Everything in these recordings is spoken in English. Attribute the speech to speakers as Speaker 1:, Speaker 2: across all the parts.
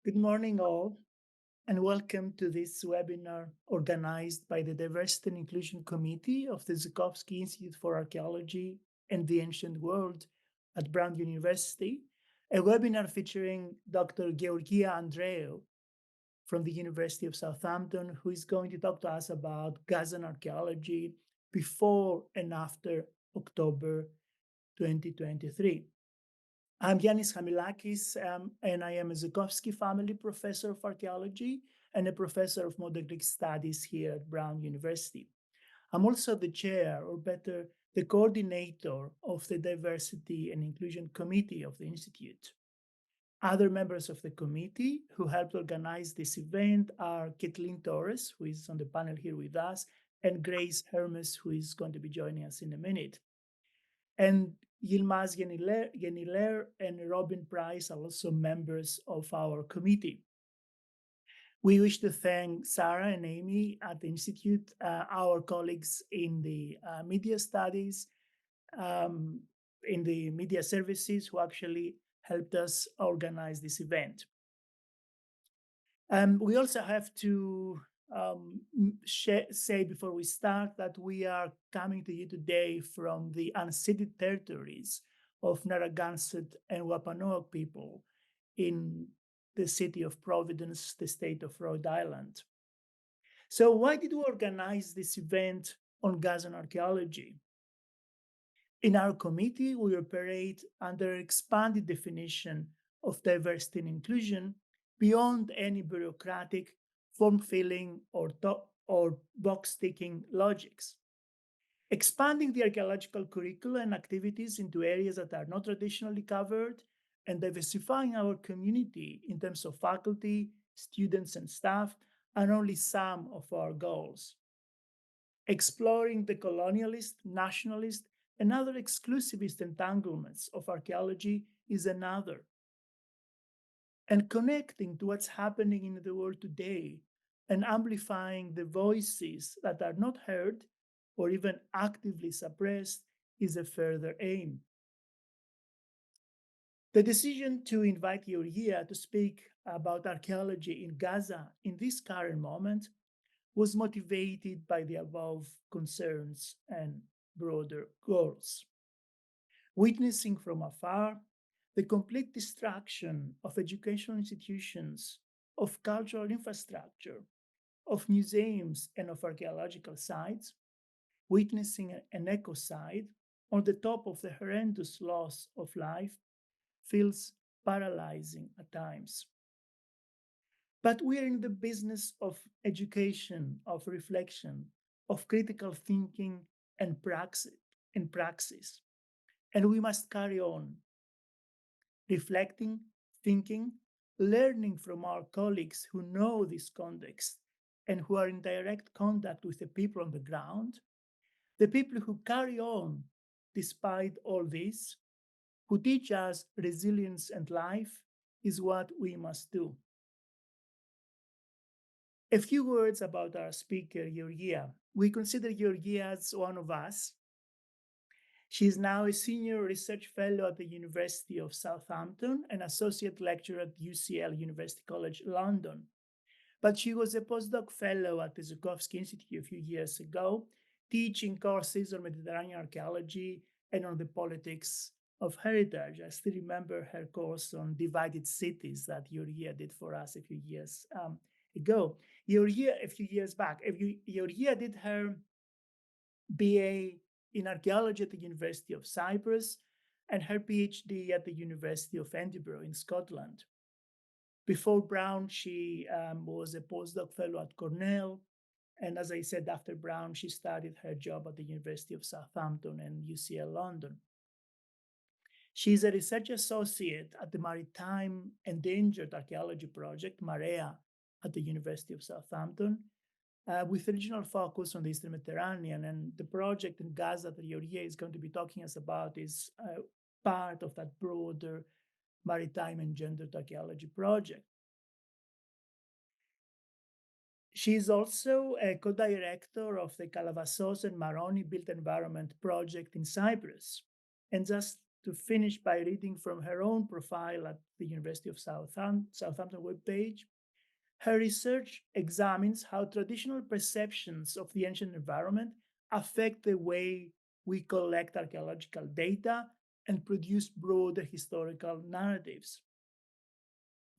Speaker 1: Good morning, all, and welcome to this webinar organized by the Diversity and Inclusion Committee of the Joukowsky Institute for Archaeology and the Ancient World at Brown University, a webinar featuring Dr. Georgia Andreou from the University of Southampton, who is going to talk to us about Gazan archaeology before and after October 2023. I'm Yannis Hamilakis, and I am a Joukowsky Family Professor of Archaeology and a Professor of Modern Greek Studies here at Brown University. I'm also the chair, or better, the coordinator of the Diversity and Inclusion Committee of the Institute. Other members of the committee who helped organize this event are Kathleen Torres, who is on the panel here with us, and Grace Hermes, who is going to be joining us in a minute. And Yilmaz Yeniler and Robin Price are also members of our committee. We wish to thank Sarah and Amy at the Institute, our colleagues in the media studies, in the media services who actually helped us organize this event. We also have to say before we start that we are coming to you today from the unceded territories of Narragansett and Wampanoag people in the city of Providence, the state of Rhode Island. So why did we organize this event on Gazan archaeology? In our committee, we operate under an expanded definition of diversity and inclusion beyond any bureaucratic form-filling or box-ticking logics. Expanding the archaeological curricula and activities into areas that are not traditionally covered and diversifying our community in terms of faculty, students, and staff are only some of our goals. Exploring the colonialist, nationalist, and other exclusivist entanglements of archaeology is another. And connecting to what's happening in the world today and amplifying the voices that are not heard or even actively suppressed is a further aim. The decision to invite Georgia to speak about archaeology in Gaza in this current moment was motivated by the above concerns and broader goals. Witnessing from afar the complete destruction of educational institutions, of cultural infrastructure, of museums, and of archaeological sites, witnessing an ecocide on the top of the horrendous loss of life feels paralyzing at times. But we are in the business of education, of reflection, of critical thinking and praxis. And we must carry on reflecting, thinking, learning from our colleagues who know this context and who are in direct contact with the people on the ground, the people who carry on despite all this, who teach us resilience and life, is what we must do. A few words about our speaker, Georgia. We consider Georgia as one of us. She is now a senior research fellow at the University of Southampton and associate lecturer at UCL University College London. But she was a postdoc fellow at the Joukowsky Institute a few years ago, teaching courses on Mediterranean archaeology and on the politics of heritage. I still remember her course on divided cities that Georgia did for us a few years ago. A few years back. Georgia did her BA in archaeology at the University of Cyprus and her PhD at the University of Edinburgh in Scotland. Before Brown, she was a postdoc fellow at Cornell. And as I said, after Brown, she started her job at the University of Southampton and UCL London. She's a research associate at the Maritime Endangered Archaeology Project, MarEA, at the University of Southampton, with regional focus on the Eastern Mediterranean. And the project in Gaza that Georgia is going to be talking us about is part of that broader Maritime Endangered Archaeology Project. She is also a co-director of the Kalavasos and Maroni Built Environment Project in Cyprus. And just to finish by reading from her own profile at the University of Southampton webpage. Her research examines how traditional perceptions of the ancient environment affect the way we collect archaeological data and produce broader historical narratives.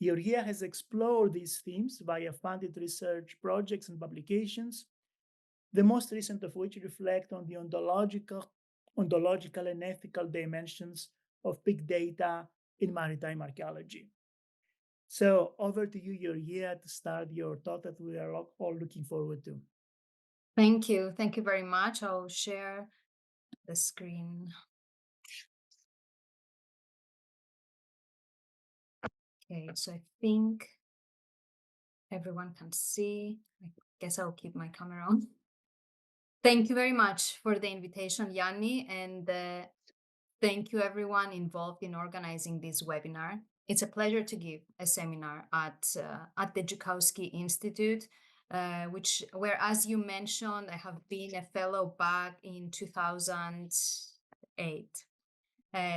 Speaker 1: MarEA has explored these themes via funded research projects and publications, the most recent of which reflect on the ontological and ethical dimensions of big data in maritime archaeology. So over to you, MarEA, to start your talk that we are all looking forward to.
Speaker 2: Thank you. Thank you very much. I'll share the screen. Okay, so I think everyone can see. I guess I'll keep my camera on. Thank you very much for the invitation, Yanni, and thank you everyone involved in organizing this webinar. It's a pleasure to give a seminar at the Joukowsky Institute, where, as you mentioned, I have been a fellow back in 2008.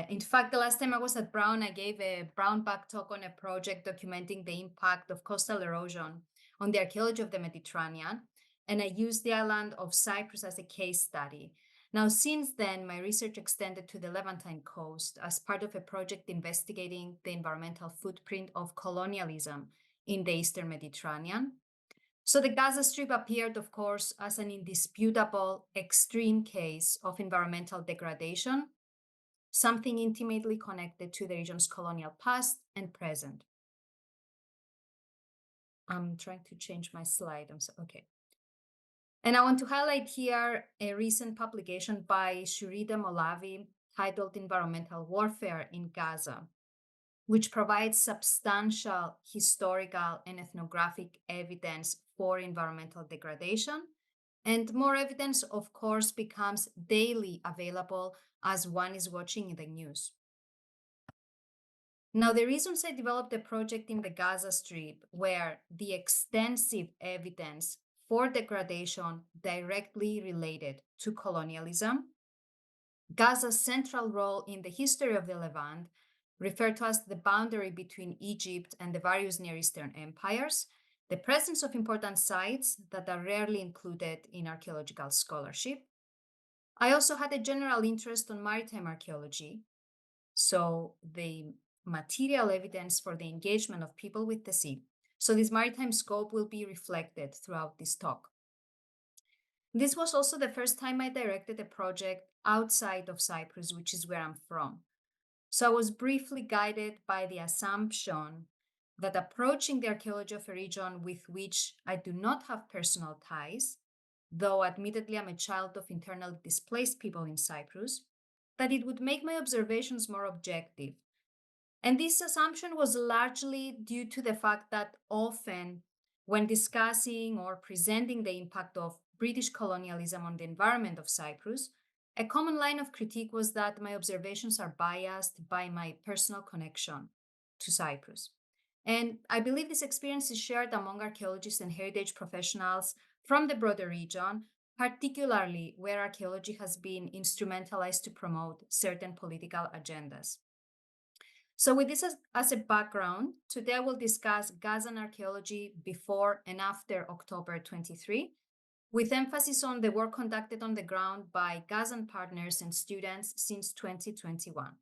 Speaker 2: In fact, the last time I was at Brown, I gave a Brown back talk on a project documenting the impact of coastal erosion on the archaeology of the Mediterranean, and I used the island of Cyprus as a case study. Now, since then, my research extended to the Levantine coast as part of a project investigating the environmental footprint of colonialism in the Eastern Mediterranean. So the Gaza Strip appeared, of course, as an indisputable extreme case of environmental degradation, something intimately connected to the region's colonial past and present. I'm trying to change my slide. Okay. And I want to highlight here a recent publication by Shurida Molavi titled Environmental Warfare in Gaza, which provides substantial historical and ethnographic evidence for environmental degradation. And more evidence, of course, becomes daily available as one is watching in the news. Now, the reasons I developed a project in the Gaza Strip were the extensive evidence for degradation directly related to colonialism, Gaza's central role in the history of the Levant, referred to as the boundary between Egypt and the various Near Eastern empires, the presence of important sites that are rarely included in archaeological scholarship. I also had a general interest on maritime archaeology, so the material evidence for the engagement of people with the sea. So this maritime scope will be reflected throughout this talk. This was also the first time I directed a project outside of Cyprus, which is where I'm from. So I was briefly guided by the assumption that approaching the archaeology of a region with which I do not have personal ties, though admittedly I'm a child of internally displaced people in Cyprus, that it would make my observations more objective. And this assumption was largely due to the fact that often when discussing or presenting the impact of British colonialism on the environment of Cyprus, a common line of critique was that my observations are biased by my personal connection to Cyprus. And I believe this experience is shared among archaeologists and heritage professionals from the broader region, particularly where archaeology has been instrumentalized to promote certain political agendas. So with this as a background, today I will discuss Gazan archaeology before and after October 23, with emphasis on the work conducted on the ground by Gazan partners and students since 2021.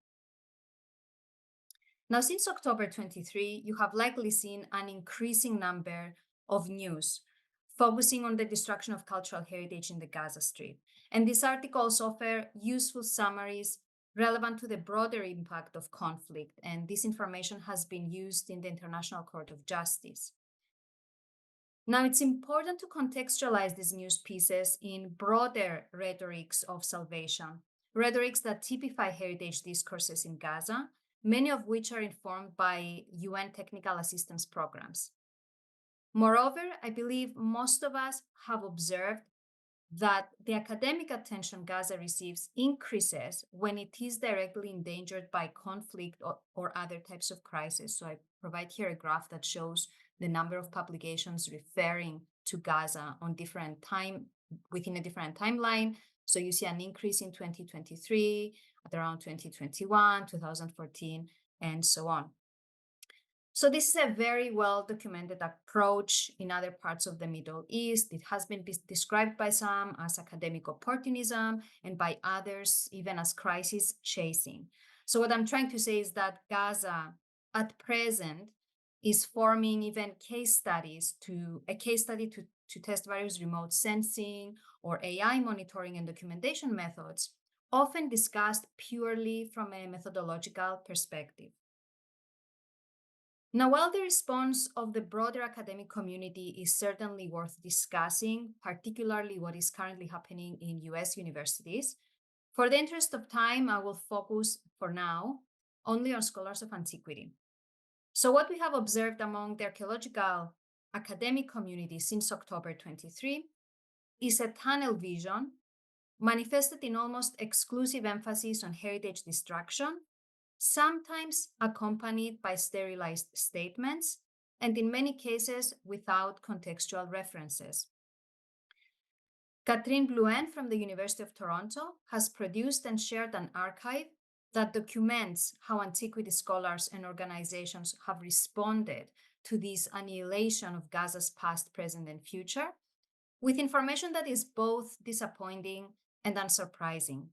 Speaker 2: Now, since October 23, you have likely seen an increasing number of news focusing on the destruction of cultural heritage in the Gaza Strip. And these articles offer useful summaries relevant to the broader impact of conflict, and this information has been used in the International Court of Justice. Now, it's important to contextualize these news pieces in broader rhetorics of salvation, rhetorics that typify heritage discourses in Gaza, many of which are informed by UN technical assistance programs. Moreover, I believe most of us have observed that the academic attention Gaza receives increases when it is directly endangered by conflict or other types of crisis. So I provide here a graph that shows the number of publications referring to Gaza on within a different timeline. So you see an increase in 2023, at around 2021, 2014, and so on. So this is a very well documented approach in other parts of the Middle East. It has been described by some as academic opportunism and by others even as crisis chasing. So what I'm trying to say is that Gaza at present is forming even a case study to test various remote sensing or AI monitoring and documentation methods, often discussed purely from a methodological perspective. Now, while the response of the broader academic community is certainly worth discussing, particularly what is currently happening in US universities, for the interest of time, I will focus for now only on scholars of antiquity. So what we have observed among the archaeological academic community since October 23 is a tunnel vision manifested in almost exclusive emphasis on heritage destruction, sometimes accompanied by sterilized statements, and in many cases without contextual references. Catherine Bluen from the University of Toronto has produced and shared an archive that documents how antiquity scholars and organizations have responded to this annihilation of Gaza's past, present, and future, with information that is both disappointing and unsurprising.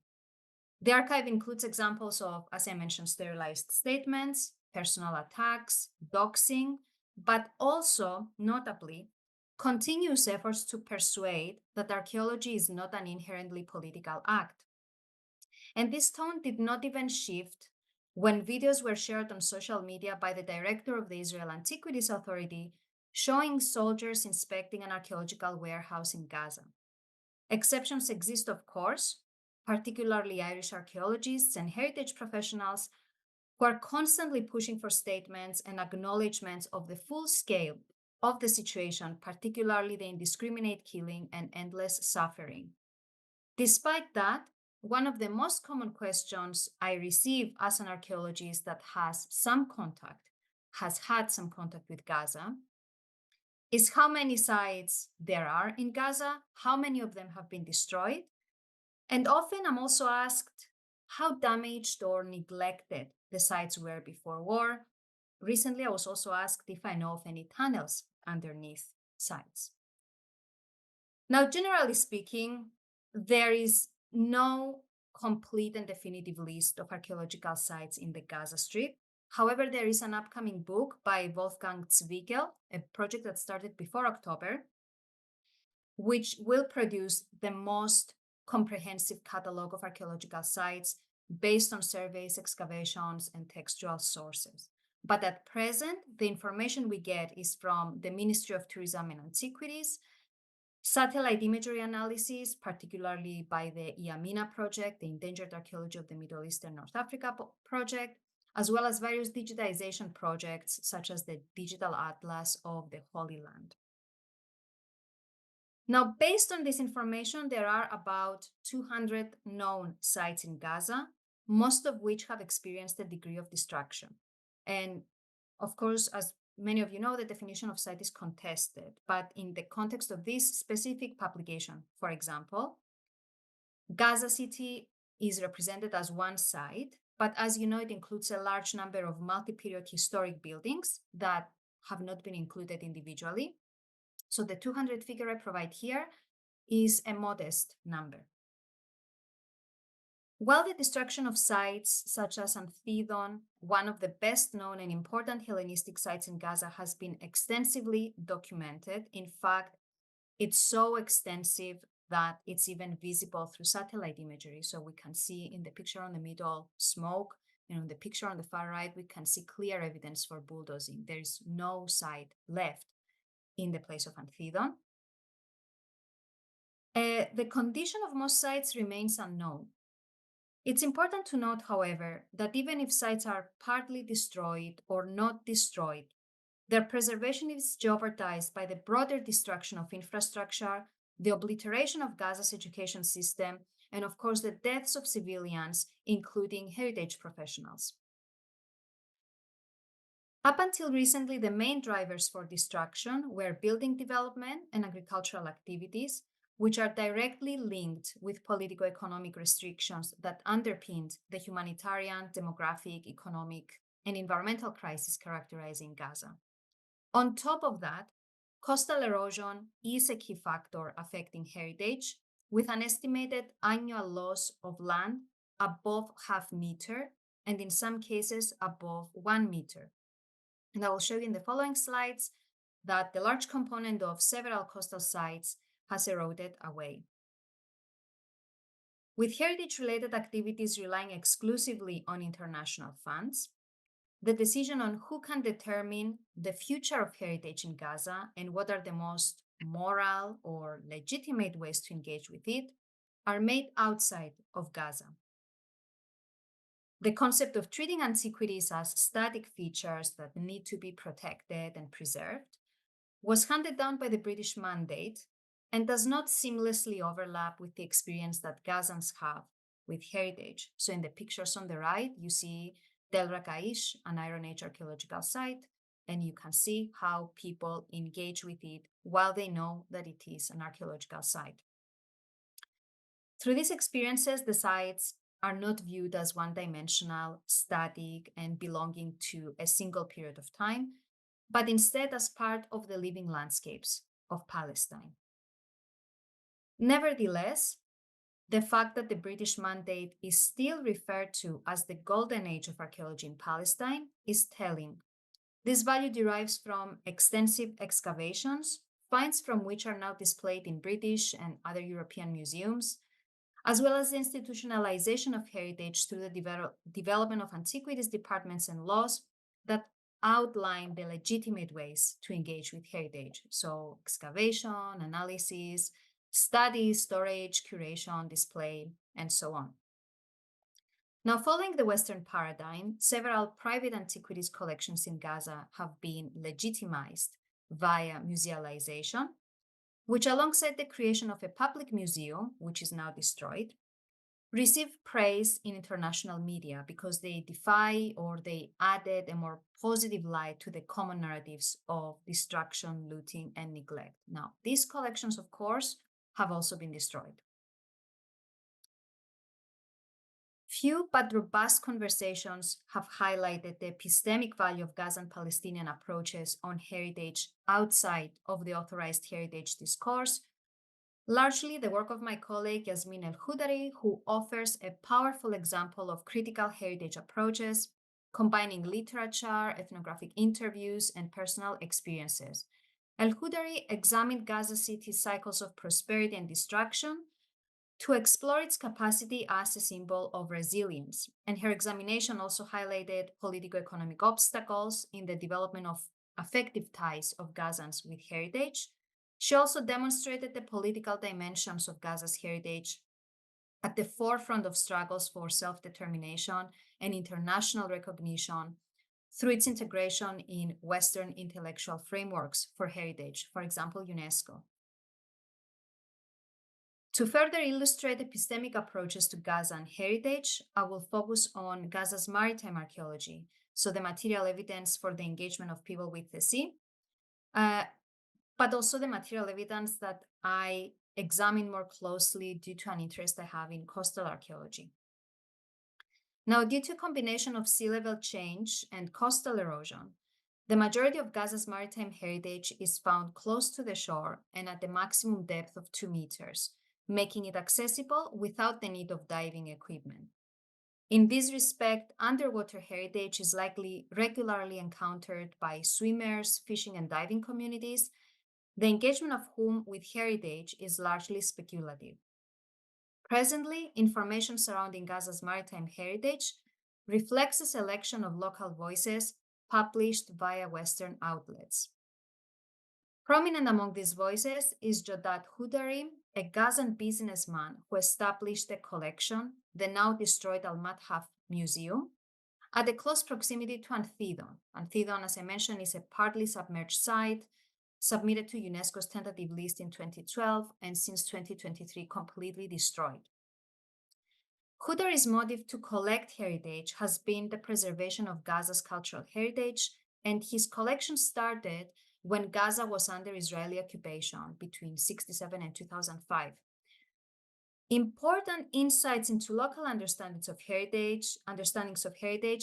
Speaker 2: The archive includes examples of, as I mentioned, sterilized statements, personal attacks, doxing, but also, notably, continuous efforts to persuade that archaeology is not an inherently political act. And this tone did not even shift when videos were shared on social media by the director of the Israel Antiquities Authority showing soldiers inspecting an archaeological warehouse in Gaza. Exceptions exist, of course, particularly Irish archaeologists and heritage professionals who are constantly pushing for statements and acknowledgements of the full scale of the situation, particularly the indiscriminate killing and endless suffering. Despite that, one of the most common questions I receive as an archaeologist that has had some contact with Gaza, is how many sites there are in Gaza, how many of them have been destroyed. And often I'm also asked how damaged or neglected the sites were before war. Recently, I was also asked if I know of any tunnels underneath sites. Now, generally speaking, there is no complete and definitive list of archaeological sites in the Gaza Strip. However, there is an upcoming book by Wolfgang Zwickel, a project that started before October, which will produce the most comprehensive catalog of archaeological sites based on surveys, excavations, and textual sources. But at present, the information we get is from the Ministry of Tourism and Antiquities, satellite imagery analysis, particularly by the IAMINA project, the Endangered Archaeology of the Middle East and North Africa project, as well as various digitization projects, such as the Digital Atlas of the Holy Land. Now, based on this information, there are about 200 known sites in Gaza, most of which have experienced a degree of destruction. And of course, as many of you know, the definition of site is contested. But in the context of this specific publication, for example, Gaza City is represented as one site, but as you know, it includes a large number of multi-period historic buildings that have not been included individually. So the 200 figure I provide here is a modest number. While the destruction of sites such as Amphidon, one of the best known and important Hellenistic sites in Gaza, has been extensively documented, in fact, it's so extensive that it's even visible through satellite imagery. So we can see in the picture on the middle smoke, and on the picture on the far right, we can see clear evidence for bulldozing. There's no site left in the place of Amphidon. The condition of most sites remains unknown. It's important to note, however, that even if sites are partly destroyed or not destroyed, their preservation is jeopardized by the broader destruction of infrastructure, the obliteration of Gaza's education system, and of course, the deaths of civilians, including heritage professionals. Up until recently, the main drivers for destruction were building development and agricultural activities, which are directly linked with politico-economic restrictions that underpinned the humanitarian, demographic, economic, and environmental crisis characterizing Gaza. On top of that, coastal erosion is a key factor affecting heritage, with an estimated annual loss of land above half meter, and in some cases above 1 meter. And I will show you in the following slides that the large component of several coastal sites has eroded away. With heritage-related activities relying exclusively on international funds, the decision on who can determine the future of heritage in Gaza and what are the most moral or legitimate ways to engage with it are made outside of Gaza. The concept of treating antiquities as static features that need to be protected and preserved was handed down by the British Mandate and does not seamlessly overlap with the experience that Gazans have with heritage. So in the pictures on the right, you see Del Rakaish, an Iron Age archaeological site, and you can see how people engage with it while they know that it is an archaeological site. Through these experiences, the sites are not viewed as one-dimensional, static, and belonging to a single period of time, but instead as part of the living landscapes of Palestine. Nevertheless, the fact that the British Mandate is still referred to as the golden age of archaeology in Palestine is telling. This value derives from extensive excavations, finds from which are now displayed in British and other European museums, as well as the institutionalization of heritage through the development of antiquities departments and laws that outline the legitimate ways to engage with heritage. So excavation, analysis, study, storage, curation, display, and so on. Now, following the Western paradigm, several private antiquities collections in Gaza have been legitimized via musealization, which alongside the creation of a public museum, which is now destroyed, receive praise in international media because they defy or they added a more positive light to the common narratives of destruction, looting, and neglect. Now, these collections, of course, have also been destroyed. Few but robust conversations have highlighted the epistemic value of Gazan Palestinian approaches on heritage outside of the authorized heritage discourse, largely the work of my colleague Yasmin El-Khoudary, who offers a powerful example of critical heritage approaches, combining literature, ethnographic interviews, and personal experiences. El-Khoudary examined Gaza City's cycles of prosperity and destruction to explore its capacity as a symbol of resilience. And her examination also highlighted politico-economic obstacles in the development of affective ties of Gazans with heritage. She also demonstrated the political dimensions of Gaza's heritage at the forefront of struggles for self-determination and international recognition through its integration in Western intellectual frameworks for heritage, for example, UNESCO. To further illustrate epistemic approaches to Gazan heritage, I will focus on Gaza's maritime archaeology, so the material evidence for the engagement of people with the sea, but also the material evidence that I examine more closely due to an interest I have in coastal archaeology. Now, due to a combination of sea level change and coastal erosion, the majority of Gaza's maritime heritage is found close to the shore and at the maximum depth of 2 meters, making it accessible without the need of diving equipment. In this respect, underwater heritage is likely regularly encountered by swimmers, fishing, and diving communities, the engagement of whom with heritage is largely speculative. Presently, information surrounding Gaza's maritime heritage reflects a selection of local voices published via Western outlets. Prominent among these voices is Jodat Khoudary, a Gazan businessman who established a collection, the now destroyed Al-Madhaf Museum, at a close proximity to Anthedon. Anthedon, as I mentioned, is a partly submerged site submitted to UNESCO's tentative list in 2012 and since 2023 completely destroyed. Khoudary's motive to collect heritage has been the preservation of Gaza's cultural heritage, and his collection started when Gaza was under Israeli occupation between 1967 and 2005. Important insights into local understandings of heritage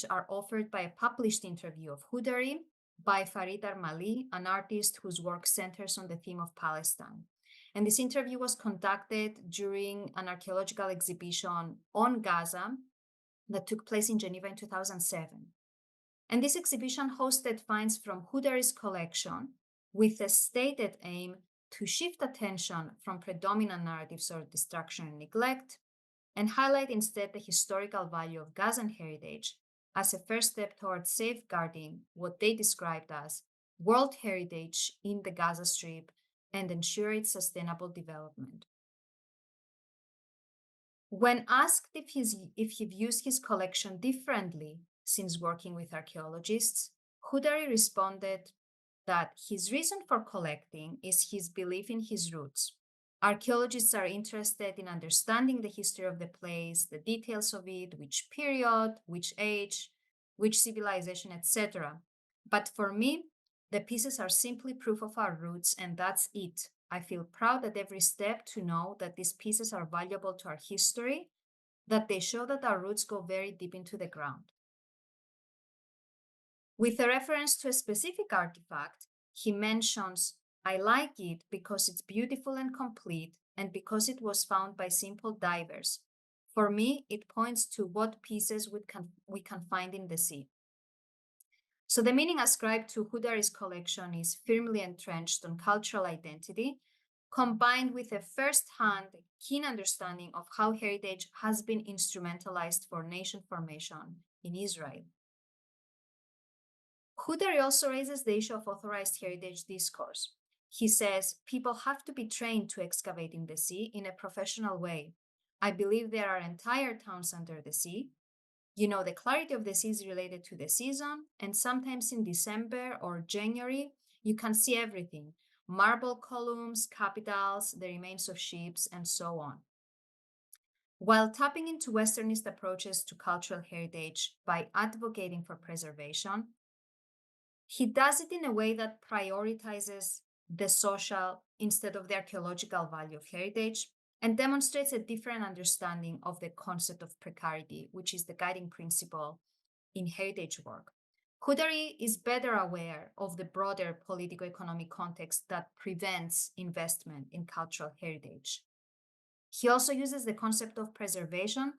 Speaker 2: are offered by a published interview of Hudari by Farid Armali, an artist whose work centers on the theme of Palestine. And this interview was conducted during an archaeological exhibition on Gaza that took place in Geneva in 2007. And this exhibition hosted finds from Hudari's collection with a stated aim to shift attention from predominant narratives of destruction and neglect and highlight instead the historical value of Gazan heritage as a first step towards safeguarding what they described as world heritage in the Gaza Strip and ensure its sustainable development. When asked if he views his collection differently since working with archaeologists, Hudari responded that his reason for collecting is his belief in his roots. Archaeologists are interested in understanding the history of the place, the details of it, which period, which age, which civilization, etc. But for me, the pieces are simply proof of our roots, and that's it. I feel proud at every step to know that these pieces are valuable to our history, that they show that our roots go very deep into the ground. With a reference to a specific artifact, he mentions, I like it because it's beautiful and complete and because it was found by simple divers. For me, it points to what pieces we can find in the sea. So the meaning ascribed to Hudari's collection is firmly entrenched on cultural identity, combined with a first-hand, keen understanding of how heritage has been instrumentalized for nation formation in Israel. Hudari also raises the issue of authorized heritage discourse. He says, people have to be trained to excavate in the sea in a professional way. I believe there are entire towns under the sea. You know, the clarity of the sea is related to the season, and sometimes in December or January, you can see everything. Marble columns, capitals, the remains of ships, and so on. While tapping into Westernist approaches to cultural heritage by advocating for preservation, he does it in a way that prioritizes the social instead of the archaeological value of heritage and demonstrates a different understanding of the concept of precarity, which is the guiding principle in heritage work. Hudari is better aware of the broader politico-economic context that prevents investment in cultural heritage. He also uses the concept of preservation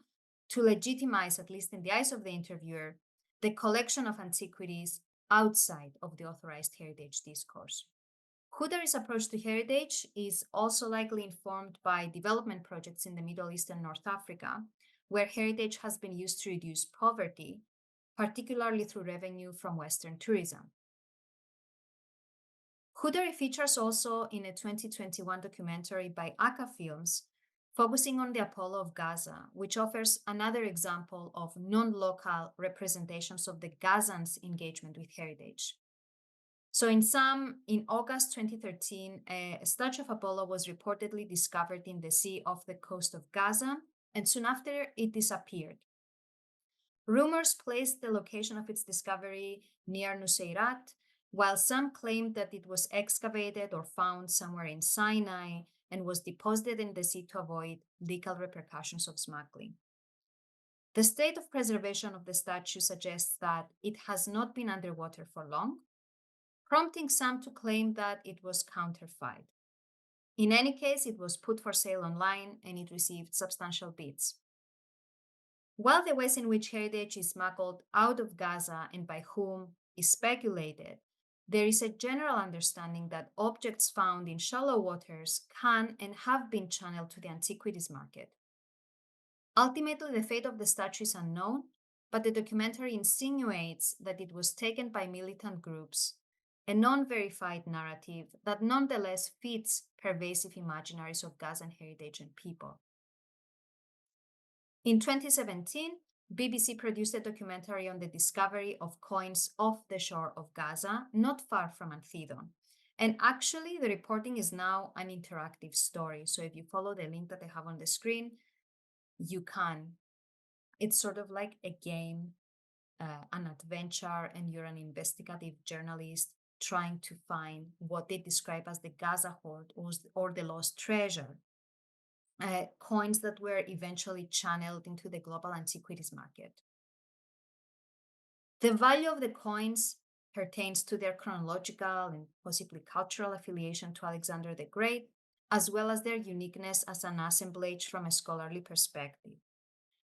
Speaker 2: to legitimize, at least in the eyes of the interviewer, the collection of antiquities outside of the authorized heritage discourse. Hudari's approach to heritage is also likely informed by development projects in the Middle East and North Africa, where heritage has been used to reduce poverty, particularly through revenue from Western tourism. Hudari features also in a 2021 documentary by Aka Films, focusing on the Apollo of Gaza, which offers another example of non-local representations of the Gazans' engagement with heritage. So in August 2013, a statue of Apollo was reportedly discovered in the sea off the coast of Gaza, and soon after it disappeared. Rumors placed the location of its discovery near Nuseirat, while some claimed that it was excavated or found somewhere in Sinai and was deposited in the sea to avoid legal repercussions of smuggling. The state of preservation of the statue suggests that it has not been underwater for long, prompting some to claim that it was counterfeit. In any case, it was put for sale online and it received substantial bids. While the ways in which heritage is smuggled out of Gaza and by whom is speculated, there is a general understanding that objects found in shallow waters can and have been channeled to the antiquities market. Ultimately, the fate of the statue is unknown, but the documentary insinuates that it was taken by militant groups, a non-verified narrative that nonetheless fits pervasive imaginaries of Gazan heritage and people. In 2017, BBC produced a documentary on the discovery of coins off the shore of Gaza, not far from Anthedon. And actually, the reporting is now an interactive story. So if you follow the link that I have on the screen, you can. It's sort of like a game, an adventure, and you're an investigative journalist trying to find what they describe as the Gaza hoard or the lost treasure, coins that were eventually channeled into the global antiquities market. The value of the coins pertains to their chronological and possibly cultural affiliation to Alexander the Great, as well as their uniqueness as an assemblage from a scholarly perspective.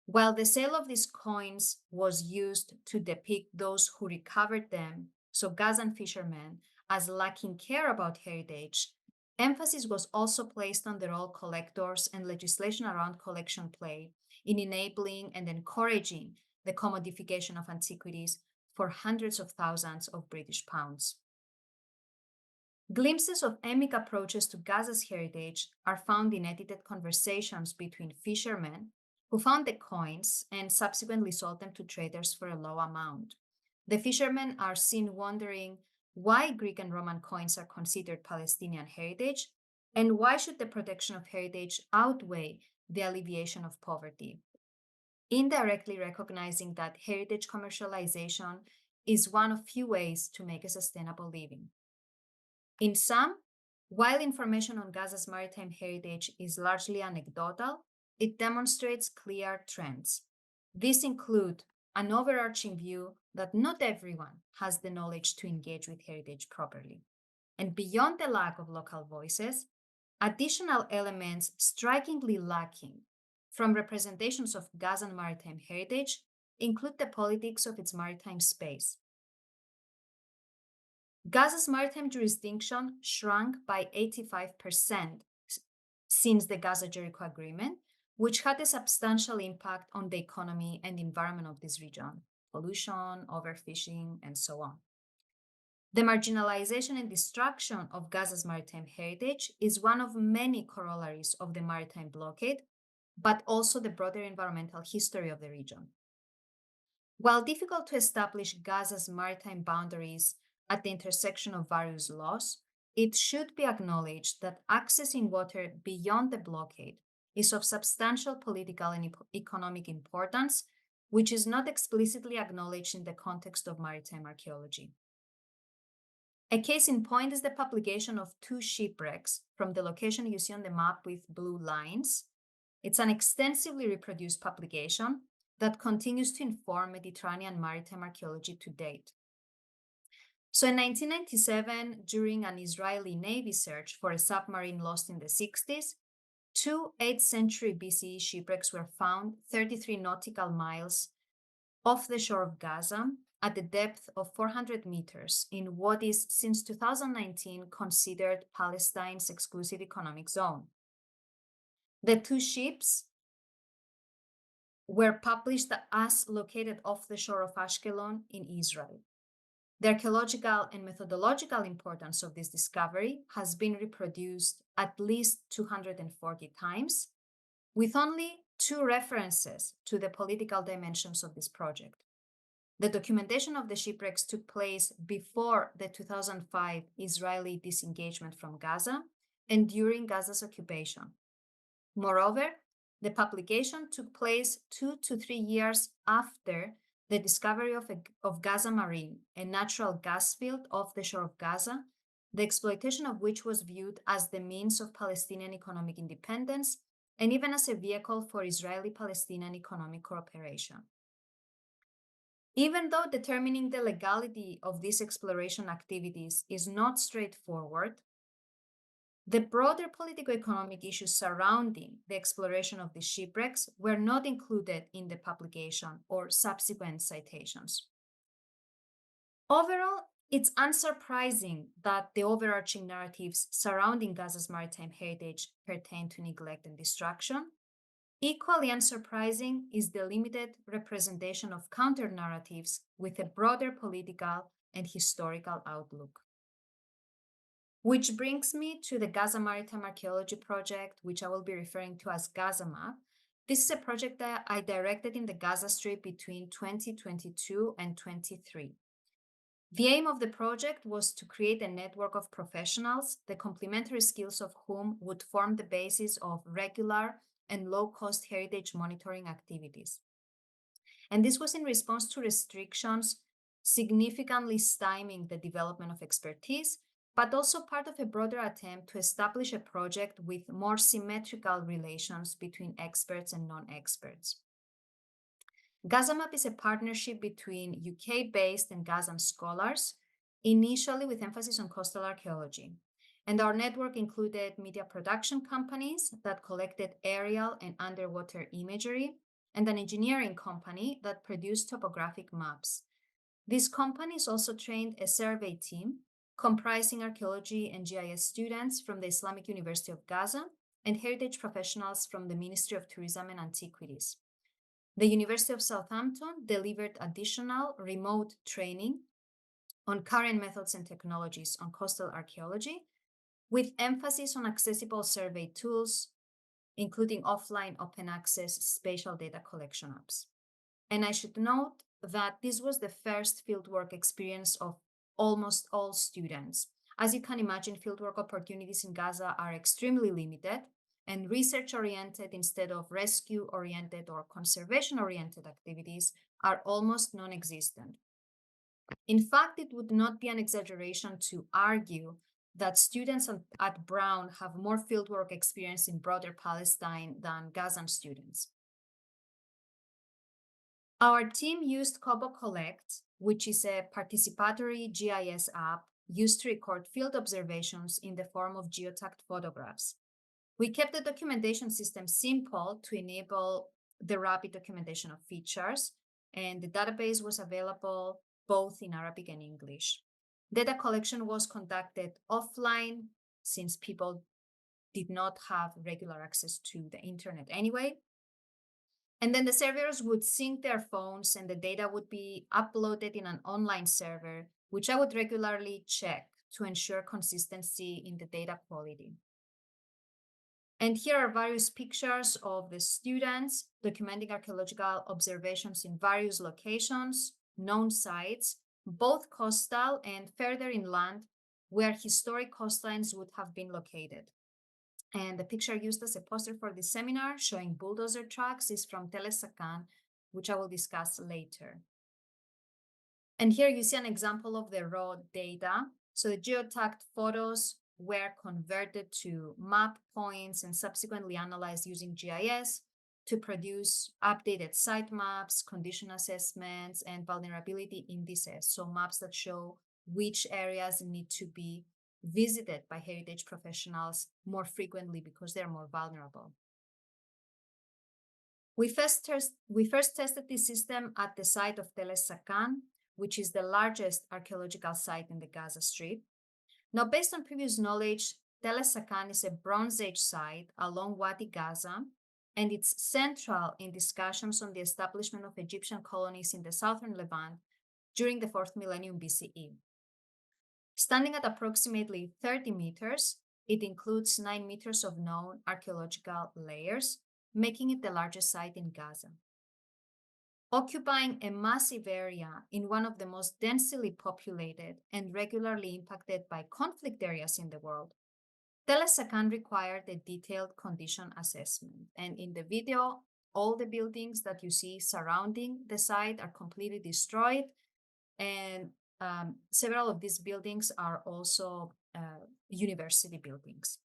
Speaker 2: While the sale of these coins was used to depict those who recovered them, so Gazan fishermen, as lacking care about heritage, emphasis was also placed on the role collectors and legislation around collection played in enabling and encouraging the commodification of antiquities for hundreds of thousands of British pounds. Glimpses of emic approaches to Gaza's heritage are found in edited conversations between fishermen who found the coins and subsequently sold them to traders for a low amount. The fishermen are seen wondering why Greek and Roman coins are considered Palestinian heritage, and why should the protection of heritage outweigh the alleviation of poverty, indirectly recognizing that heritage commercialization is one of few ways to make a sustainable living. In sum, while information on Gaza's maritime heritage is largely anecdotal, it demonstrates clear trends. These include an overarching view that not everyone has the knowledge to engage with heritage properly. And beyond the lack of local voices, additional elements strikingly lacking from representations of Gazan maritime heritage include the politics of its maritime space. Gaza's maritime jurisdiction shrunk by 85% since the Gaza-Jericho Agreement, which had a substantial impact on the economy and environment of this region, pollution, overfishing, and so on. The marginalization and destruction of Gaza's maritime heritage is one of many corollaries of the maritime blockade, but also the broader environmental history of the region. While difficult to establish Gaza's maritime boundaries at the intersection of various laws, it should be acknowledged that accessing water beyond the blockade is of substantial political and economic importance, which is not explicitly acknowledged in the context of maritime archaeology. A case in point is the publication of 2 shipwrecks from the location you see on the map with blue lines. It's an extensively reproduced publication that continues to inform Mediterranean maritime archaeology to date. So in 1997, during an Israeli Navy search for a submarine lost in the 60s, 2 8th century BCE shipwrecks were found 33 nautical miles off the shore of Gaza at the depth of 400 meters in what is, since 2019, considered Palestine's exclusive economic zone. The 2 ships were published as located off the shore of Ashkelon in Israel. The archaeological and methodological importance of this discovery has been reproduced at least 240 times, with only 2 references to the political dimensions of this project. The documentation of the shipwrecks took place before the 2005 Israeli disengagement from Gaza and during Gaza's occupation. Moreover, the publication took place 2 to 3 years after the discovery of Gaza Marine, a natural gas field off the shore of Gaza, the exploitation of which was viewed as the means of Palestinian economic independence and even as a vehicle for Israeli-Palestinian economic cooperation. Even though determining the legality of these exploration activities is not straightforward, the broader politico-economic issues surrounding the exploration of the shipwrecks were not included in the publication or subsequent citations. Overall, it's unsurprising that the overarching narratives surrounding Gaza's maritime heritage pertain to neglect and destruction. Equally unsurprising is the limited representation of counter-narratives with a broader political and historical outlook. Which brings me to the Gaza Maritime Archaeology Project, which I will be referring to as GazaMap. This is a project that I directed in the Gaza Strip between 2022 and 23. The aim of the project was to create a network of professionals, the complementary skills of whom would form the basis of regular and low-cost heritage monitoring activities. And this was in response to restrictions significantly stymieing the development of expertise, but also part of a broader attempt to establish a project with more symmetrical relations between experts and non-experts. GazaMap is a partnership between UK-based and Gazan scholars, initially with emphasis on coastal archaeology. And our network included media production companies that collected aerial and underwater imagery, and an engineering company that produced topographic maps. These companies also trained a survey team comprising archaeology and GIS students from the Islamic University of Gaza and heritage professionals from the Ministry of Tourism and Antiquities. The University of Southampton delivered additional remote training on current methods and technologies on coastal archaeology, with emphasis on accessible survey tools, including offline open access spatial data collection apps. And I should note that this was the first fieldwork experience of almost all students. As you can imagine, fieldwork opportunities in Gaza are extremely limited, and research-oriented instead of rescue-oriented or conservation-oriented activities are almost non-existent. In fact, it would not be an exaggeration to argue that students at Brown have more fieldwork experience in broader Palestine than Gazan students. Our team used Kobo Collect, which is a participatory GIS app used to record field observations in the form of geotagged photographs. We kept the documentation system simple to enable the rapid documentation of features, and the database was available both in Arabic and English. Data collection was conducted offline since people did not have regular access to the internet anyway. And then the servers would sync their phones and the data would be uploaded in an online server, which I would regularly check to ensure consistency in the data quality. And here are various pictures of the students documenting archaeological observations in various locations, known sites, both coastal and further inland, where historic coastlines would have been located. And the picture used as a poster for this seminar showing bulldozer tracks is from Telesakan, which I will discuss later. And here you see an example of the raw data. So the geotagged photos were converted to map points and subsequently analyzed using GIS to produce updated site maps, condition assessments, and vulnerability indices. So maps that show which areas need to be visited by heritage professionals more frequently because they're more vulnerable. We first tested this system at the site of Telesakan, which is the largest archaeological site in the Gaza Strip. Now, based on previous knowledge, Telesakan is a Bronze Age site along Wadi Gaza, and it's central in discussions on the establishment of Egyptian colonies in the southern Levant during the 4th millennium BCE. Standing at approximately 30 meters, it includes 9 meters of known archaeological layers, making it the largest site in Gaza. Occupying a massive area in one of the most densely populated and regularly impacted by conflict areas in the world, Telesakan required a detailed condition assessment. And in the video, all the buildings that you see surrounding the site are completely destroyed, and several of these buildings are also university buildings.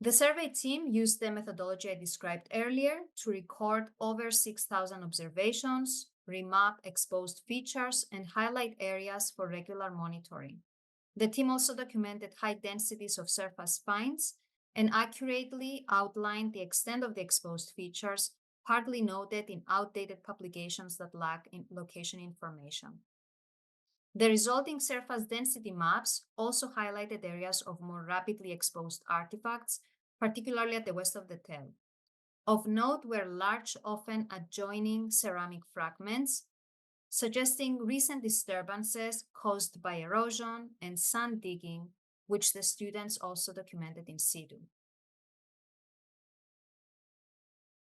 Speaker 2: The survey team used the methodology I described earlier to record over 6,000 observations, remap exposed features, and highlight areas for regular monitoring. The team also documented high densities of surface finds and accurately outlined the extent of the exposed features, partly noted in outdated publications that lack location information. The resulting surface density maps also highlighted areas of more rapidly exposed artifacts, particularly at the west of the Tel. Of note were large, often adjoining ceramic fragments, suggesting recent disturbances caused by erosion and sand digging, which the students also documented in situ.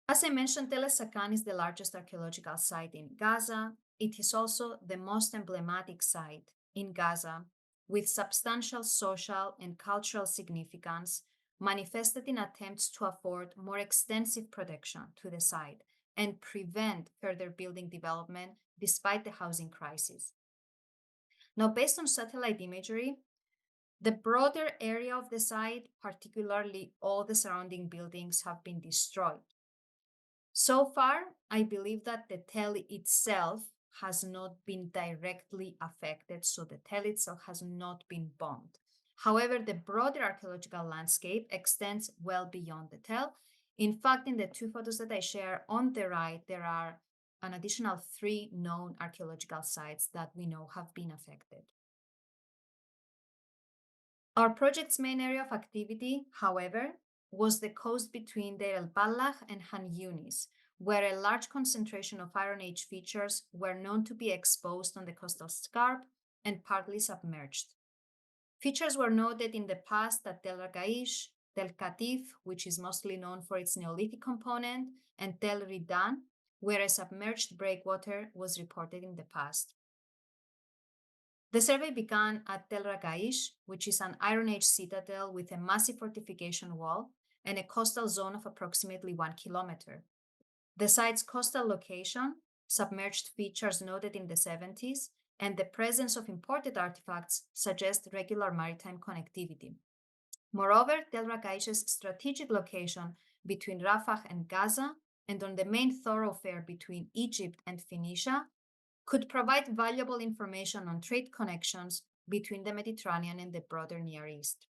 Speaker 2: As I mentioned, Telesakan is the largest archaeological site in Gaza. It is also the most emblematic site in Gaza, with substantial social and cultural significance manifested in attempts to afford more extensive protection to the site and prevent further building development despite the housing crisis. Now, based on satellite imagery, the broader area of the site, particularly all the surrounding buildings, have been destroyed. So far, I believe that the tell itself has not been directly affected, so the tell itself has not been bombed. However, the broader archaeological landscape extends well beyond the tell. In fact, in the two photos that I share on the right, there are an additional 3 known archaeological sites that we know have been affected. Our project's main area of activity, however, was the coast between Deir el-Balach and Han Yunis, where a large concentration of Iron Age features were known to be exposed on the coastal scarp and partly submerged. Features were noted in the past at Tel Ragaish, Tel Katif, which is mostly known for its Neolithic component, and Tel Ridan, where a submerged breakwater was reported in the past. The survey began at Tel Ragaish, which is an Iron Age citadel with a massive fortification wall and a coastal zone of approximately 1 kilometer. The site's coastal location, submerged features noted in the 70s, and the presence of imported artifacts suggest regular maritime connectivity. Moreover, Tel Ragaish's strategic location between Rafah and Gaza and on the main thoroughfare between Egypt and Phoenicia could provide valuable information on trade connections between the Mediterranean and the broader Near East.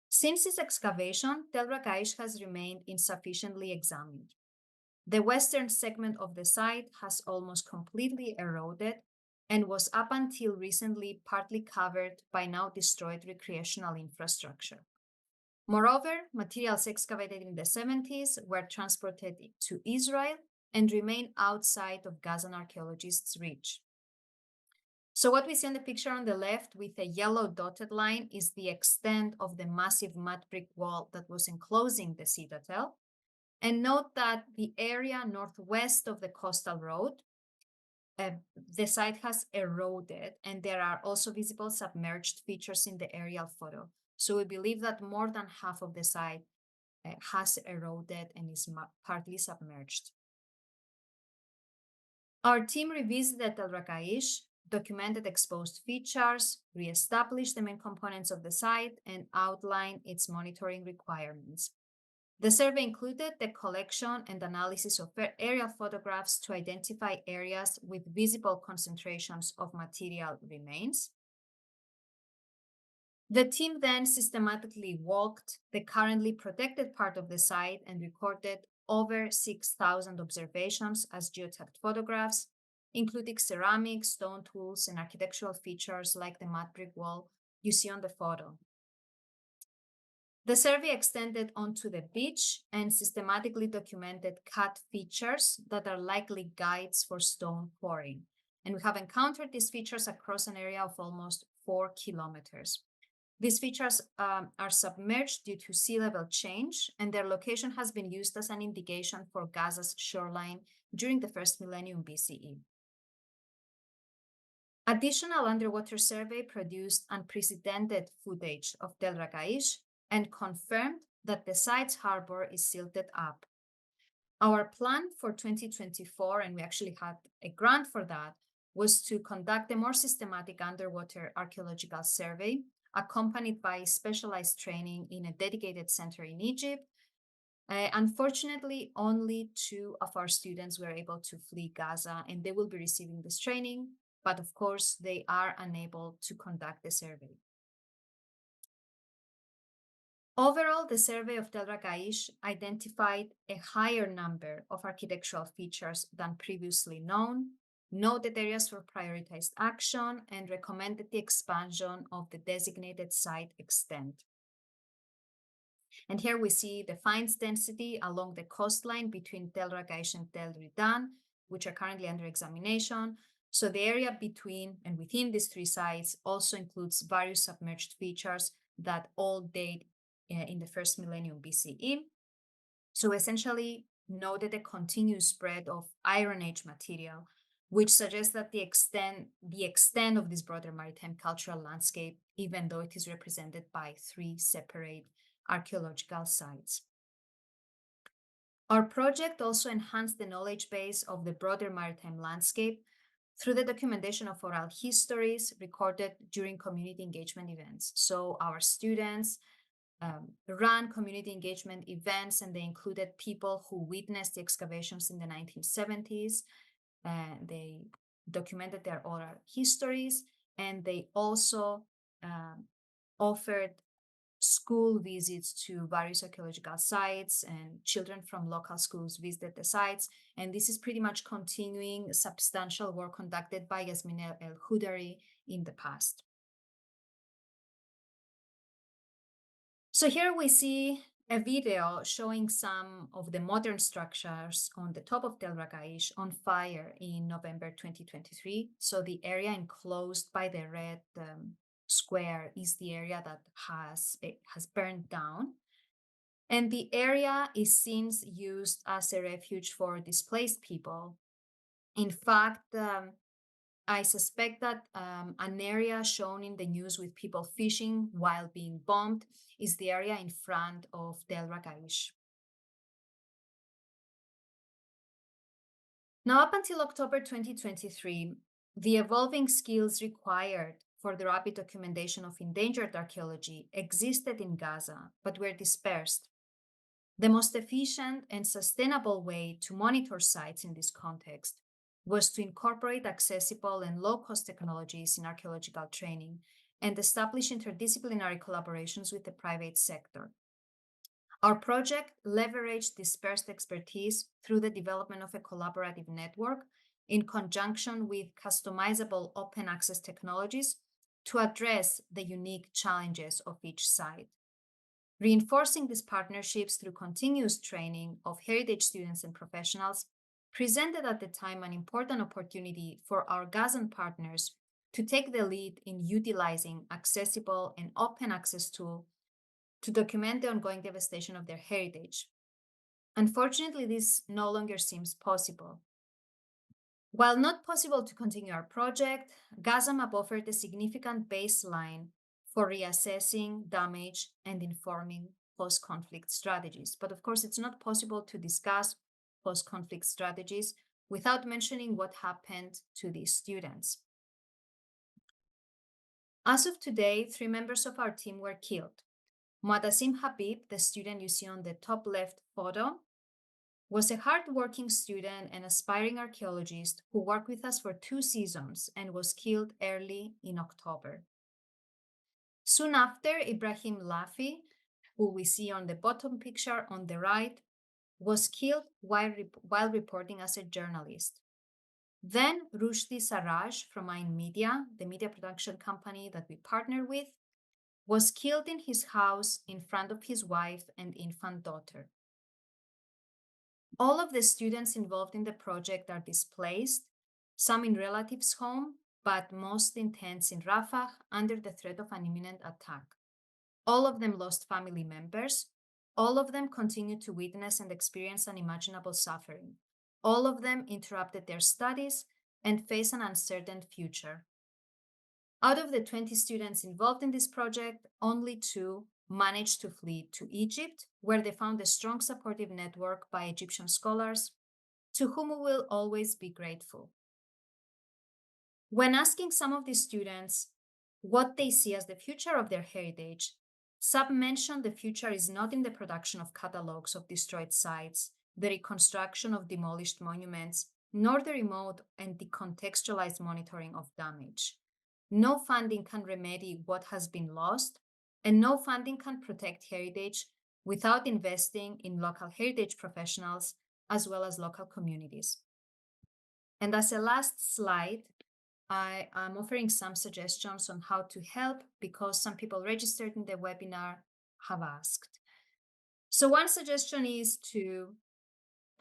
Speaker 2: Since its excavation, Tel Ragaish has remained insufficiently examined. The western segment of the site has almost completely eroded and was up until recently partly covered by now destroyed recreational infrastructure. Moreover, materials excavated in the 70s were transported to Israel and remain outside of Gazan archaeologists' reach. So what we see on the picture on the left with a yellow dotted line is the extent of the massive mud brick wall that was enclosing the citadel. And note that the area northwest of the coastal road, the site has eroded, and there are also visible submerged features in the aerial photo. So we believe that more than half of the site has eroded and is partly submerged. Our team revisited Tel Ragaish, documented exposed features, re-established the main components of the site, and outlined its monitoring requirements. The survey included the collection and analysis of aerial photographs to identify areas with visible concentrations of material remains. The team then systematically walked the currently protected part of the site and recorded over 6,000 observations as geotagged photographs, including ceramics, stone tools, and architectural features like the mud brick wall you see on the photo. The survey extended onto the beach and systematically documented cut features that are likely guides for stone quarrying. And we have encountered these features across an area of almost 4 kilometers. These features are submerged due to sea level change, and their location has been used as an indication for Gaza's shoreline during the first millennium BCE. Additional underwater survey produced unprecedented footage of Tel Ragaish and confirmed that the site's harbor is silted up. Our plan for 2024, and we actually had a grant for that, was to conduct a more systematic underwater archaeological survey, accompanied by specialized training in a dedicated center in Egypt. Unfortunately, only 2 of our students were able to flee Gaza, and they will be receiving this training, but of course, they are unable to conduct the survey. Overall, the survey of Tel Ragaish identified a higher number of architectural features than previously known, noted areas for prioritized action, and recommended the expansion of the designated site extent. And here we see the finds density along the coastline between Tel Ragaish and Tel Ridan, which are currently under examination. So the area between and within these 3 sites also includes various submerged features that all date in the first millennium BCE. So essentially noted a continuous spread of Iron Age material, which suggests that the extent of this broader maritime cultural landscape, even though it is represented by 3 separate archaeological sites. Our project also enhanced the knowledge base of the broader maritime landscape through the documentation of oral histories recorded during community engagement events. So our students ran community engagement events, and they included people who witnessed the excavations in the 1970s. They documented their oral histories, and they also offered school visits to various archaeological sites, and children from local schools visited the sites. And this is pretty much continuing substantial work conducted by Yasmin El Hudari in the past. So here we see a video showing some of the modern structures on the top of Tel Ragaish on fire in November 2023. So the area enclosed by the red square is the area that has burned down. And the area is since used as a refuge for displaced people. In fact, I suspect that an area shown in the news with people fishing while being bombed is the area in front of Tel Ragaish. Now, up until October 2023, the evolving skills required for the rapid documentation of endangered archaeology existed in Gaza, but were dispersed. The most efficient and sustainable way to monitor sites in this context was to incorporate accessible and low-cost technologies in archaeological training and establish interdisciplinary collaborations with the private sector. Our project leveraged dispersed expertise through the development of a collaborative network in conjunction with customizable open access technologies to address the unique challenges of each site. Reinforcing these partnerships through continuous training of heritage students and professionals presented at the time an important opportunity for our Gazan partners to take the lead in utilizing accessible and open access tools to document the ongoing devastation of their heritage. Unfortunately, this no longer seems possible. While not possible to continue our project, GazaMap offered a significant baseline for reassessing damage and informing post-conflict strategies. But of course, it's not possible to discuss post-conflict strategies without mentioning what happened to these students. As of today, 3 members of our team were killed. Muadassim Habib, the student you see on the top left photo, was a hardworking student and aspiring archaeologist who worked with us for 2 seasons and was killed early in October. Soon after, Ibrahim Lafi, who we see on the bottom picture on the right, was killed while reporting as a journalist. Then Rushdie Sarraj from Ain Media, the media production company that we partner with, was killed in his house in front of his wife and infant daughter. All of the students involved in the project are displaced, some in relatives' home, but most intense in Rafah under the threat of an imminent attack. All of them lost family members. All of them continue to witness and experience unimaginable suffering. All of them interrupted their studies and face an uncertain future. Out of the 20 students involved in this project, only 2 managed to flee to Egypt, where they found a strong supportive network by Egyptian scholars, to whom we will always be grateful. When asking some of these students what they see as the future of their heritage, some mentioned the future is not in the production of catalogs of destroyed sites, the reconstruction of demolished monuments, nor the remote and decontextualized monitoring of damage. No funding can remedy what has been lost, and no funding can protect heritage without investing in local heritage professionals as well as local communities. And as a last slide, I am offering some suggestions on how to help because some people registered in the webinar have asked. So one suggestion is to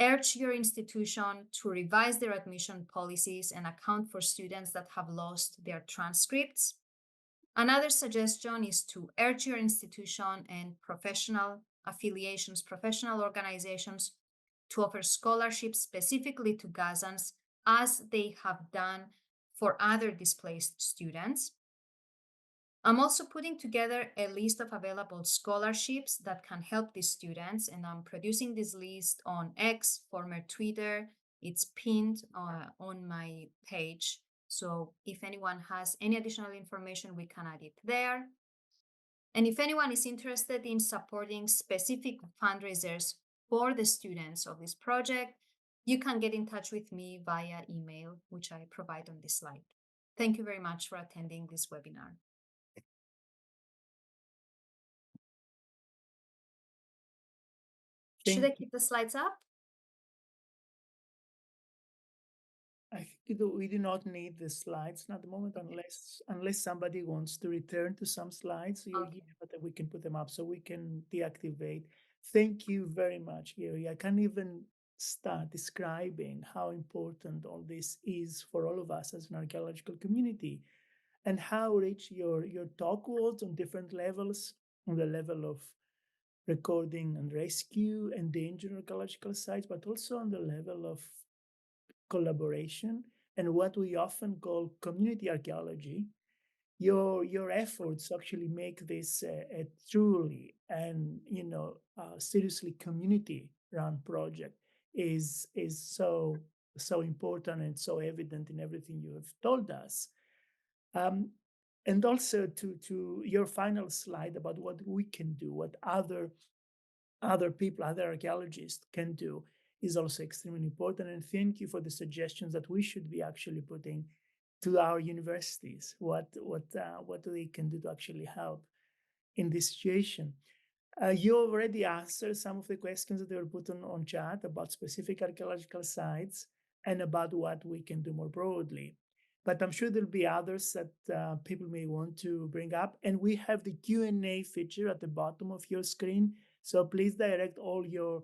Speaker 2: urge your institution to revise their admission policies and account for students that have lost their transcripts. Another suggestion is to urge your institution and professional affiliations, professional organizations to offer scholarships specifically to Gazans as they have done for other displaced students. I'm also putting together a list of available scholarships that can help these students, and I'm producing this list on X, former Twitter. It's pinned on my page. So if anyone has any additional information, we can add it there. And if anyone is interested in supporting specific fundraisers for the students of this project, you can get in touch with me via email, which I provide on this slide. Thank you very much for attending this webinar. Should I keep the slides up?
Speaker 1: I think we do not need the slides at the moment, unless somebody wants to return to some slides. You're
Speaker 2: Okay.
Speaker 1: here, but we can put them up so we can deactivate. Thank you very much, Gary. I can't even start describing how important all this is for all of us as an archaeological community, and how rich your talk was on different levels, on the level of recording and rescue, endangered archaeological sites, but also on the level of collaboration and what we often call community archaeology. Your efforts actually make this a truly and seriously community run project is so important and so evident in everything you have told us. Um, and also to your final slide about what we can do, what other people, other archaeologists can do, is also extremely important. And thank you for the suggestions that we should be actually putting to our universities, what they can do to actually help in this situation. You already answered some of the questions that were put on chat about specific archaeological sites and about what we can do more broadly. But I'm sure there'll be others that people may want to bring up. And we have the Q&A feature at the bottom of your screen. So please direct all your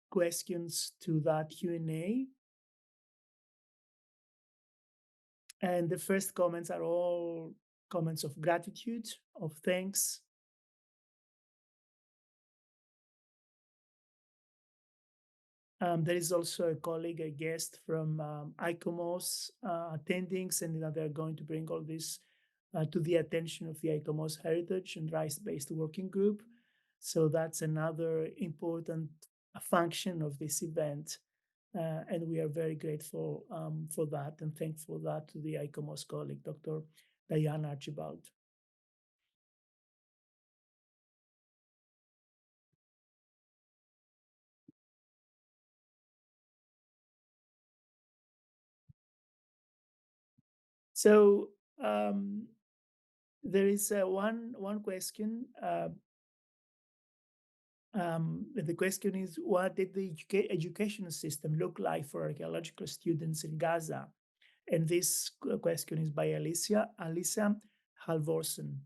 Speaker 1: questions to that Q&A. And the first comments are all comments of gratitude, of thanks. There is also a colleague, a guest from ICOMOS attending, and they're going to bring all this to the attention of the ICOMOS Heritage and Rice-Based Working Group. So that's another important function of this event. And we are very grateful for that and thankful that to the ICOMOS colleague, Dr. Diana Archibald. So there is one question. The question is, what did the education system look like for archaeological students in Gaza? And this question is by Alisa Halvorsen.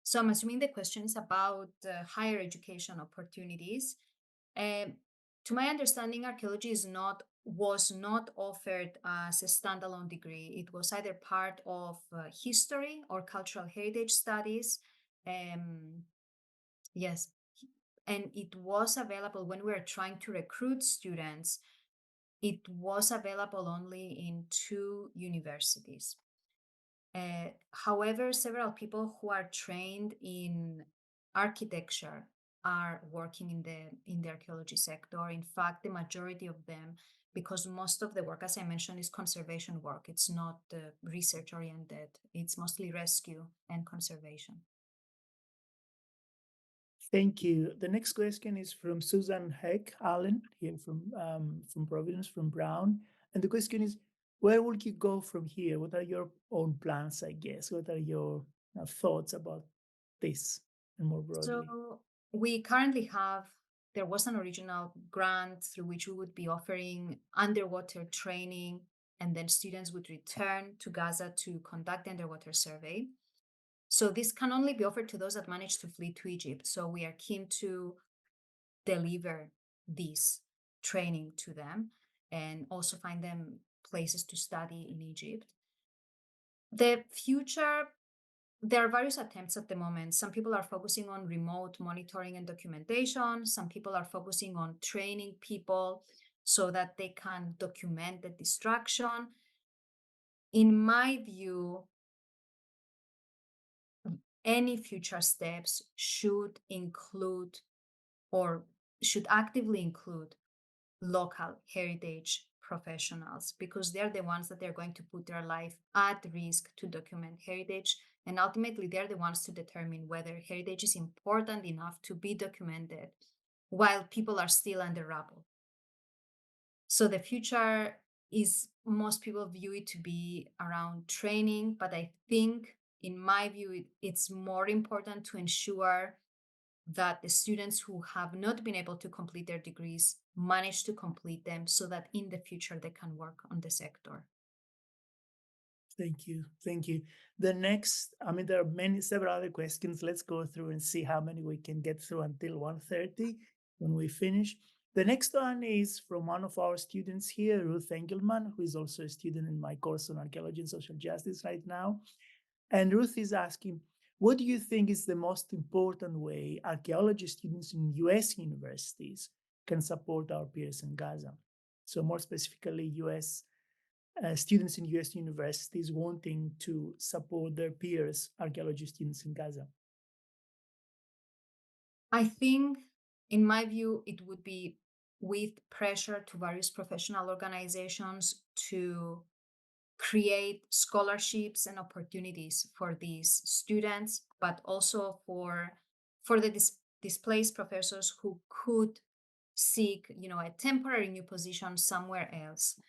Speaker 2: So I'm assuming the question is about higher education opportunities. To my understanding, archaeology was not offered as a standalone degree. It was either part of history or cultural heritage studies. Yes, and it was available when we were trying to recruit students. It was available only in 2 universities. However, several people who are trained in architecture are working in the archaeology sector. In fact, the majority of them, because most of the work, as I mentioned, is conservation work. It's not research oriented. It's mostly rescue and conservation.
Speaker 1: Thank you. The next question is from Susan Heck Allen, here from Providence, from Brown. And the question is, where will you go from here? What are your own plans, I guess? What are your thoughts about this and more broadly?
Speaker 2: So there was an original grant through which we would be offering underwater training, and then students would return to Gaza to conduct the underwater survey. So this can only be offered to those that manage to flee to Egypt. So we are keen to deliver this training to them and also find them places to study in Egypt. The future, there are various attempts at the moment. Some people are focusing on remote monitoring and documentation. Some people are focusing on training people so that they can document the destruction. In my view, any future steps should include or should actively include local heritage professionals, because they're the ones that they're going to put their life at risk to document heritage. And ultimately, they're the ones to determine whether heritage is important enough to be documented while people are still under rubble. So the future is, most people view it to be around training, but I think, in my view, it's more important to ensure that the students who have not been able to complete their degrees manage to complete them so that in the future they can work on the sector.
Speaker 1: Thank you. Thank you. The next, I mean, there are several other questions. Let's go through and see how many we can get through until 1:30 when we finish. The next one is from one of our students here, Ruth Engelman, who is also a student in my course on archaeology and social justice right now. And Ruth is asking, what do you think is the most important way archaeology students in US universities can support our peers in Gaza? So more specifically, US students in US universities wanting to support their peers, archaeology students in Gaza?
Speaker 2: I think, in my view, it would be with pressure to various professional organizations to create scholarships and opportunities for these students, but also for the displaced professors who could seek, a temporary new position somewhere else.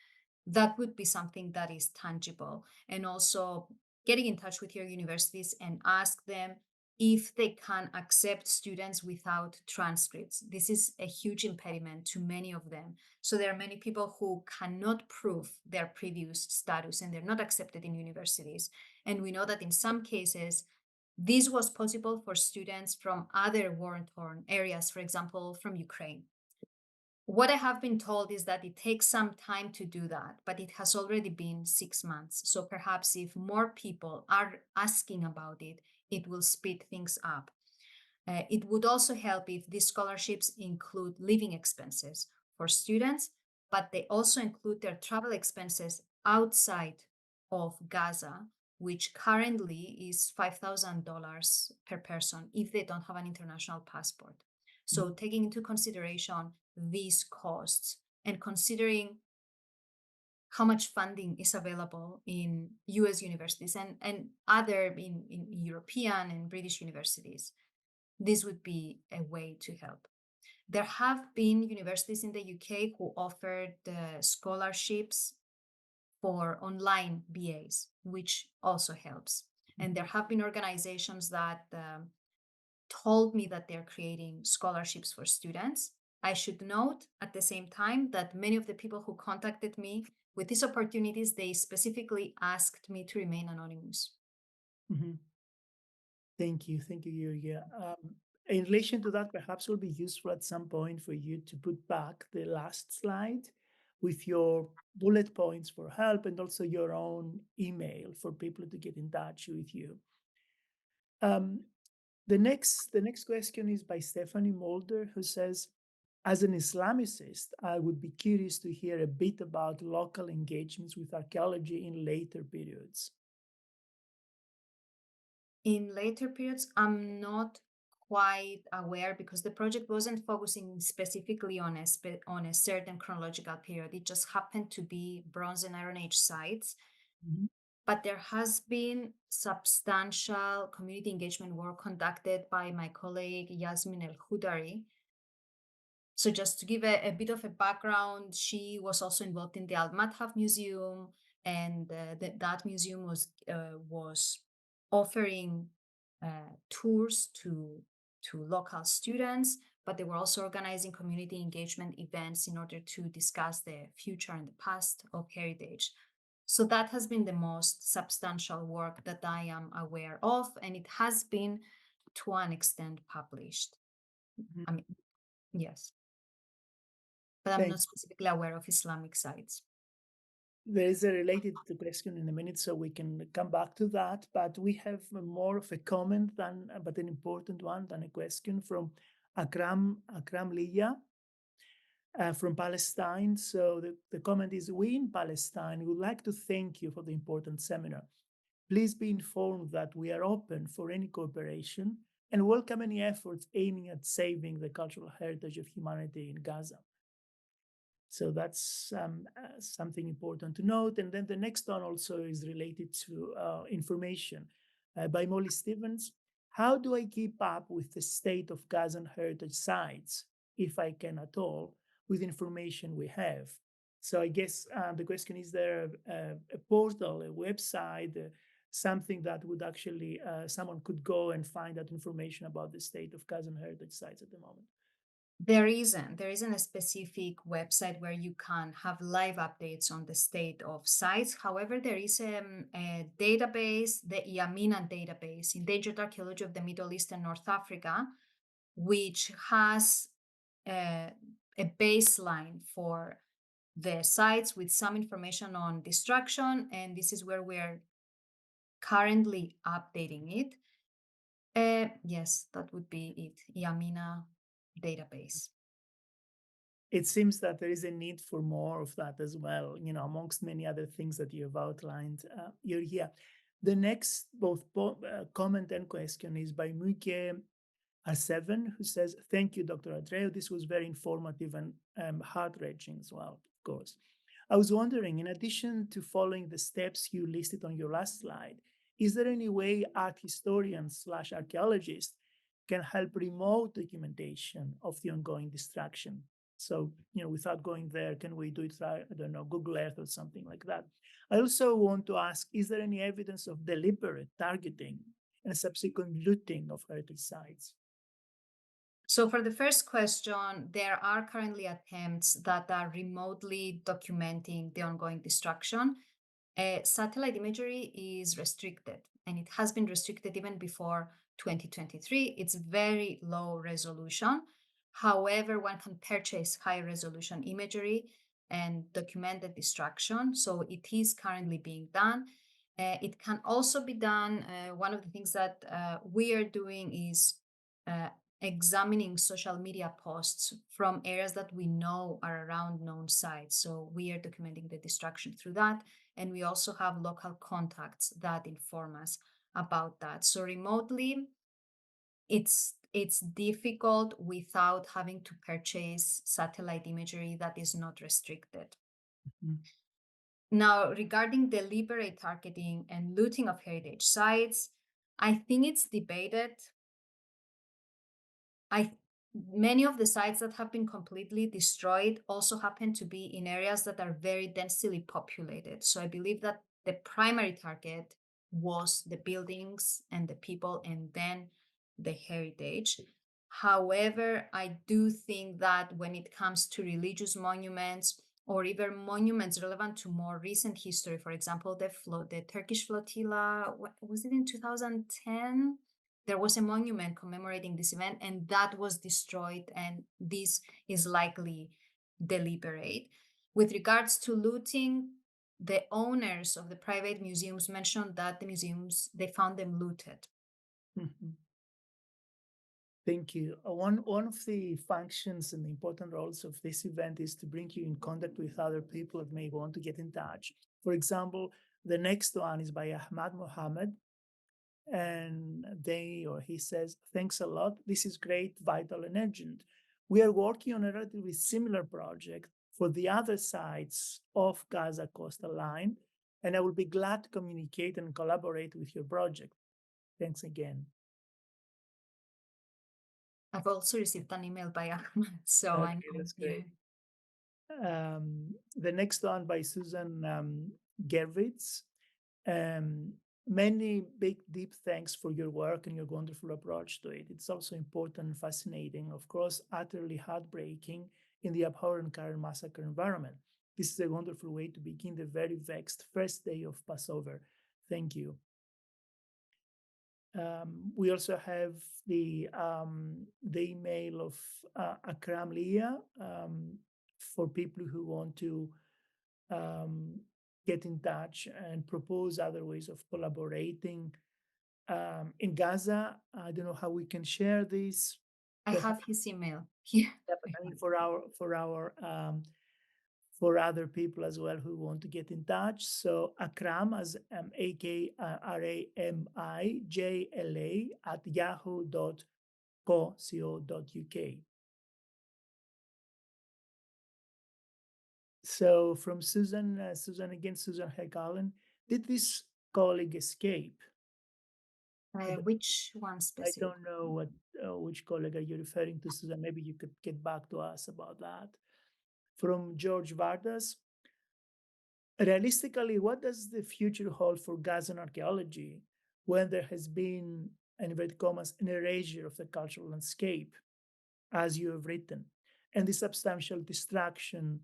Speaker 2: That would be something that is tangible. And also getting in touch with your universities and ask them if they can accept students without transcripts. This is a huge impediment to many of them. So there are many people who cannot prove their previous status and they're not accepted in universities. And we know that in some cases, this was possible for students from other war-torn areas, for example, from Ukraine. What I have been told is that it takes some time to do that, but it has already been 6 months. So perhaps if more people are asking about it, it will speed things up. It would also help if these scholarships include living expenses for students, but they also include their travel expenses outside of Gaza, which currently is $5,000 per person if they don't have an international passport. So, taking into consideration these costs and considering how much funding is available in US universities and other in European and British universities, this would be a way to help. There have been universities in the UK who offered scholarships for online BAs, which also helps. And there have been organizations that told me that they're creating scholarships for students. I should note at the same time that many of the people who contacted me with these opportunities, they specifically asked me to remain anonymous.
Speaker 1: Mm-hmm. Thank you. Thank you, Yuria. In relation to that, perhaps it will be useful at some point for you to put back the last slide with your bullet points for help and also your own email for people to get in touch with you. Um, the next question is by Stephanie Mulder, who says, as an Islamicist, I would be curious to hear a bit about local engagements with archaeology in later periods.
Speaker 2: In later periods, I'm not quite aware because the project wasn't focusing specifically on on a certain chronological period. It just happened to be Bronze and Iron Age sites.
Speaker 1: Mhm.
Speaker 2: But there has been substantial community engagement work conducted by my colleague Yasmin El Khudari. So just to give a bit of a background, she was also involved in the Al Madhaf Museum, and that museum was offering tours to local students, but they were also organizing community engagement events in order to discuss the future and the past of heritage. So that has been the most substantial work that I am aware of, and it has been to an extent published.
Speaker 1: Mhm.
Speaker 2: I mean, yes, but I'm
Speaker 1: Thank
Speaker 2: not specifically aware of Islamic sites.
Speaker 1: There is a related question in a minute, so we can come back to that. But we have more of a comment than, but an important one than a question from Akram Liya from Palestine. So the comment is, we in Palestine would like to thank you for the important seminar. Please be informed that we are open for any cooperation and welcome any efforts aiming at saving the cultural heritage of humanity in Gaza. So that's something important to note. And then the next one also is related to information by Molly Stevens. How do I keep up with the state of Gazan heritage sites, if I can at all, with information we have? So I guess the question is there a portal, a website, something that would actually someone could go and find that information about the state of Gazan heritage sites at the moment?
Speaker 2: There isn't a specific website where you can have live updates on the state of sites. However, there is a database, the Yamina database, Endangered Archaeology of the Middle East and North Africa, which has a baseline for the sites with some information on destruction, and this is where we're currently updating it. Yes, that would be it. Yamina database.
Speaker 1: It seems that there is a need for more of that as well, amongst many other things that you have outlined here. The next both comment and question is by Muke R7, who says, "Thank you, Dr. Andreou. This was very informative and heart-wrenching as well, of course. I was wondering, in addition to following the steps you listed on your last slide, is there any way art historians/archaeologists can help remote documentation of the ongoing destruction? So, without going there, can we do it through, I don't know, Google Earth or something like that? I also want to ask, is there any evidence of deliberate targeting and subsequent looting of heritage sites?"
Speaker 2: So for the first question, there are currently attempts that are remotely documenting the ongoing destruction. Satellite imagery is restricted, and it has been restricted even before 2023. It's very low resolution. However, one can purchase high resolution imagery and document the destruction. So it is currently being done. It can also be done. One of the things that we are doing is uh, examining social media posts from areas that we know are around known sites. So we are documenting the destruction through that. And we also have local contacts that inform us about that. So remotely, it's difficult without having to purchase satellite imagery that is not restricted.
Speaker 1: Mhm.
Speaker 2: Now, regarding deliberate targeting and looting of heritage sites, I think it's debated. I Many of the sites that have been completely destroyed also happen to be in areas that are very densely populated. So I believe that the primary target was the buildings and the people and then the heritage. However, I do think that when it comes to religious monuments or even monuments relevant to more recent history, for example, the Turkish flotilla, was it in 2010? There was a monument commemorating this event, and that was destroyed, and this is likely deliberate. With regards to looting, the owners of the private museums mentioned that the museums, they found them looted.
Speaker 1: Mhm. Thank you. One of the functions and the important roles of this event is to bring you in contact with other people that may want to get in touch. For example, the next one is by Ahmad Mohammed, and he says, "Thanks a lot. This is great, vital, and urgent. We are working on a relatively similar project for the other sides of Gaza coastal line, and I will be glad to communicate and collaborate with your project. Thanks again."
Speaker 2: I've also received an email by Ahmed, so
Speaker 1: Okay, that's
Speaker 2: yeah.
Speaker 1: great. The next one by Susan Gervitz. Um, Many big, deep thanks for your work and your wonderful approach to it. It's also important and fascinating, of course, utterly heartbreaking in the abhorrent current massacre environment. This is a wonderful way to begin the very vexed first day of Passover. Thank you. We also have the email of Akram Leah for people who want to get in touch and propose other ways of collaborating in Gaza. I don't know how we can share this.
Speaker 2: I have his email here.
Speaker 1: Yeah, but I mean, for for other people as well who want to get in touch. So Akram as AKRAMIJLA at yahoo.co.uk. So from Susan, Susan Hegalen, did this colleague escape?
Speaker 2: Which one
Speaker 1: I don't
Speaker 2: specifically?
Speaker 1: know which colleague are you referring to, Susan. Maybe you could get back to us about that. From George Vardas, realistically, what does the future hold for Gazan archaeology when there has been, in inverted commas, an erasure of the cultural landscape, as you have written, and the substantial destruction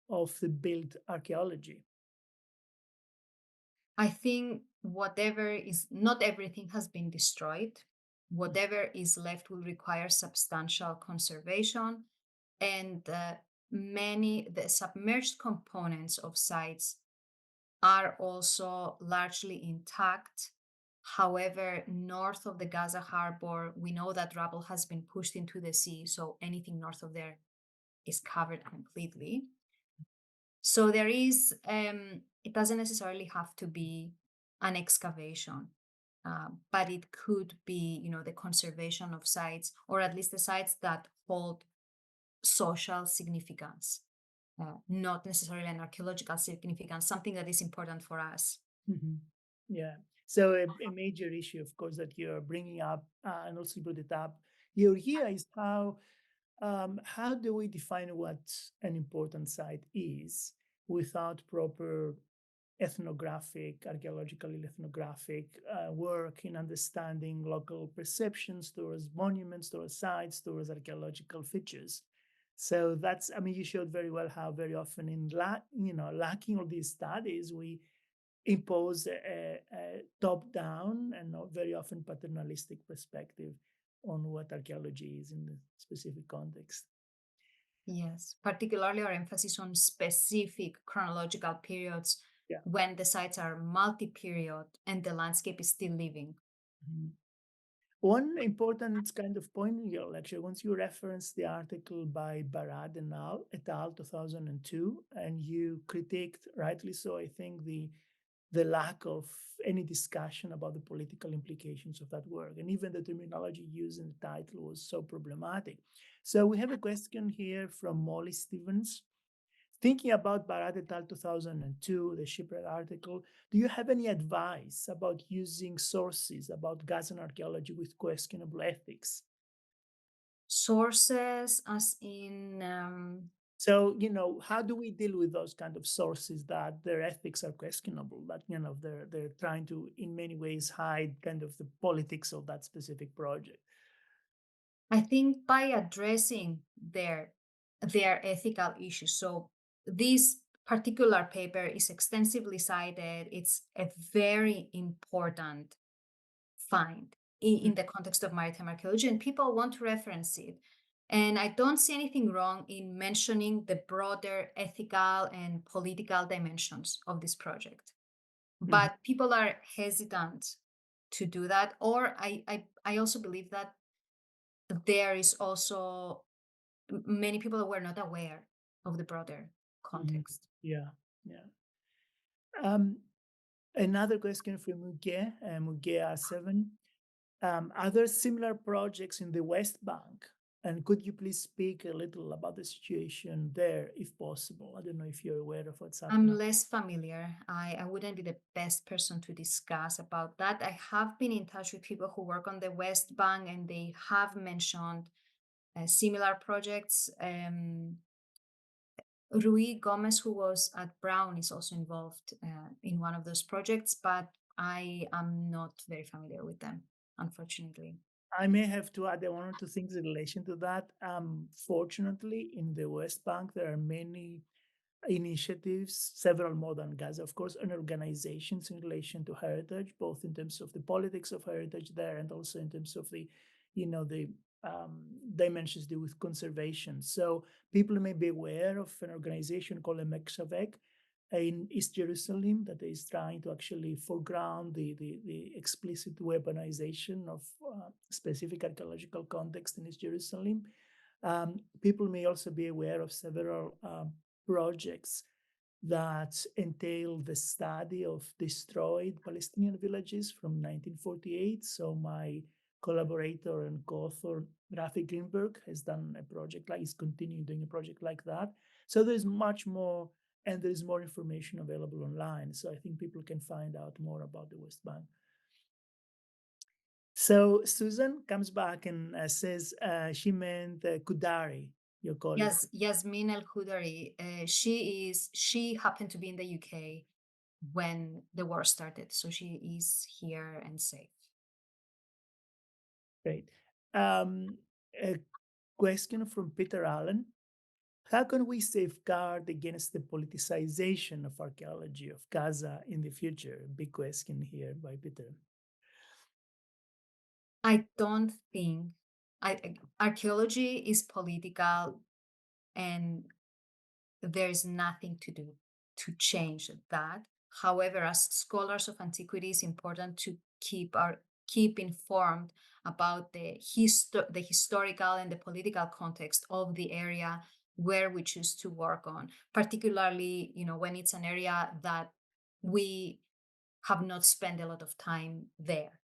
Speaker 1: of the built archaeology?
Speaker 2: I think whatever is, not everything has been destroyed. Whatever is left will require substantial conservation, and many the submerged components of sites are also largely intact. However, north of the Gaza harbor, we know that rubble has been pushed into the sea, so anything north of there is covered completely. So there is, it doesn't necessarily have to be an excavation, but it could be, the conservation of sites, or at least the sites that hold social significance, not necessarily an archaeological significance, something that is important for us.
Speaker 1: Mhm. Yeah. So a major issue, of course, that you're bringing up, and also you brought it up here is how do we define what an important site is without proper ethnographic, archaeological ethnographic work in understanding local perceptions towards monuments, towards sites, towards archaeological features. So that's, I mean, you showed very well how very often in lacking all these studies, we impose a top-down and not very often paternalistic perspective on what archaeology is in the specific context.
Speaker 2: Yes, particularly our emphasis on specific chronological periods
Speaker 1: Yeah.
Speaker 2: when the sites are multi-period and the landscape is still living.
Speaker 1: Mhm. One important kind of point in your lecture, once you reference the article by Barad et al. 2002, and you critiqued, rightly so, I think, the lack of any discussion about the political implications of that work. And even the terminology used in the title was so problematic. So we have a question here from Molly Stevens. Thinking about Barat et al. 2002, the shipwreck article, do you have any advice about using sources about Gazan archaeology with questionable ethics?
Speaker 2: Sources, as in,
Speaker 1: So, how do we deal with those kind of sources that their ethics are questionable, that, they're trying to, in many ways, hide kind of the politics of that specific project?
Speaker 2: I think by addressing their ethical issues. So this particular paper is extensively cited. It's a very important find in the context of maritime archaeology, and people want to reference it. And I don't see anything wrong in mentioning the broader ethical and political dimensions of this project.
Speaker 1: Mhm.
Speaker 2: But people are hesitant to do that. Or I also believe that there is also many people who were not aware of the broader
Speaker 1: Mhm.
Speaker 2: context.
Speaker 1: Yeah, yeah. Um, Another question from Muge R7. Are there similar projects in the West Bank? And could you please speak a little about the situation there, if possible? I don't know if you're aware of what's
Speaker 2: I'm
Speaker 1: happening.
Speaker 2: less familiar. I wouldn't be the best person to discuss about that. I have been in touch with people who work on the West Bank, and they have mentioned similar projects. Rui Gomez, who was at Brown, is also involved in one of those projects, but I am not very familiar with them, unfortunately.
Speaker 1: I may have to add one or two things in relation to that. Fortunately, in the West Bank, there are many initiatives, several more than Gaza, of course, and organizations in relation to heritage, both in terms of the politics of heritage there and also in terms of the dimensions to do with conservation. So people may be aware of an organization called Emexavec in East Jerusalem that is trying to actually foreground the explicit weaponization of specific archaeological context in East Jerusalem. People may also be aware of several projects that entail the study of destroyed Palestinian villages from 1948. So my collaborator and co-author Rafi Greenberg has done a project is continuing doing a project like that. So there's much more, and there is more information available online. So I think people can find out more about the West Bank. So Susan comes back and says she meant Kudari, your colleague.
Speaker 2: Yes, Yasmin El Khudari. She happened to be in the UK when the war started, so she is here and safe.
Speaker 1: Great. A question from Peter Allen. How can we safeguard against the politicization of archaeology of Gaza in the future? Big question here by Peter.
Speaker 2: I don't think archaeology is political, and there's nothing to do to change that. However, as scholars of antiquity, it's important to keep informed about the historical and the political context of the area where we choose to work on, particularly when it's an area that we have not spent a lot of time there.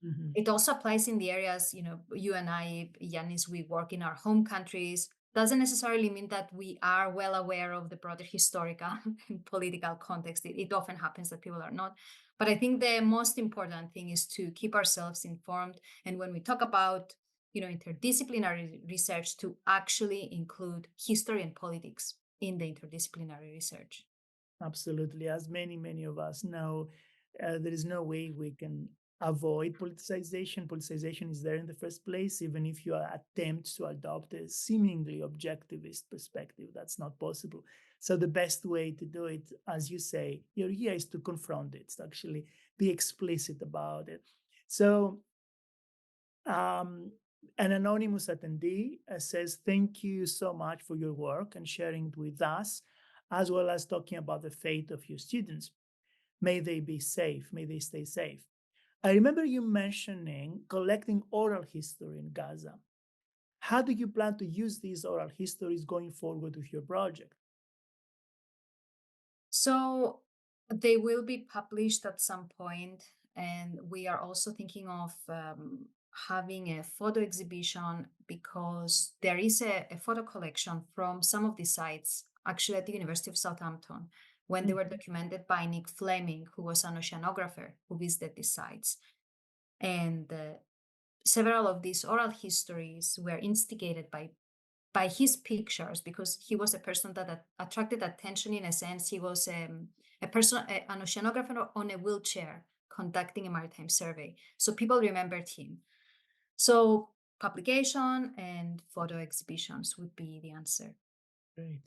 Speaker 1: Mm-hmm.
Speaker 2: It also applies in the areas, you and I, Yannis, we work in our home countries. Doesn't necessarily mean that we are well aware of the broader historical and political context. It often happens that people are not. But I think the most important thing is to keep ourselves informed. And when we talk about, interdisciplinary research, to actually include history and politics in the interdisciplinary research.
Speaker 1: Absolutely. As many of us know, there is no way we can avoid politicization. Politicization is there in the first place, even if you attempt to adopt a seemingly objectivist perspective. That's not possible. So the best way to do it, as you say, here is to confront it, to actually be explicit about it. So an anonymous attendee says, thank you so much for your work and sharing it with us, as well as talking about the fate of your students. May they be safe. May they stay safe. I remember you mentioning collecting oral history in Gaza. How do you plan to use these oral histories going forward with your project?
Speaker 2: So they will be published at some point, and we are also thinking of having a photo exhibition, because there is a photo collection from some of the sites, actually at the University of Southampton, when they were documented by Nick Fleming, who was an oceanographer who visited these sites. And several of these oral histories were instigated by his pictures, because he was a person that attracted attention. In a sense, he was an oceanographer on a wheelchair conducting a maritime survey. So people remembered him. So publication and photo exhibitions would be the answer.
Speaker 1: Great.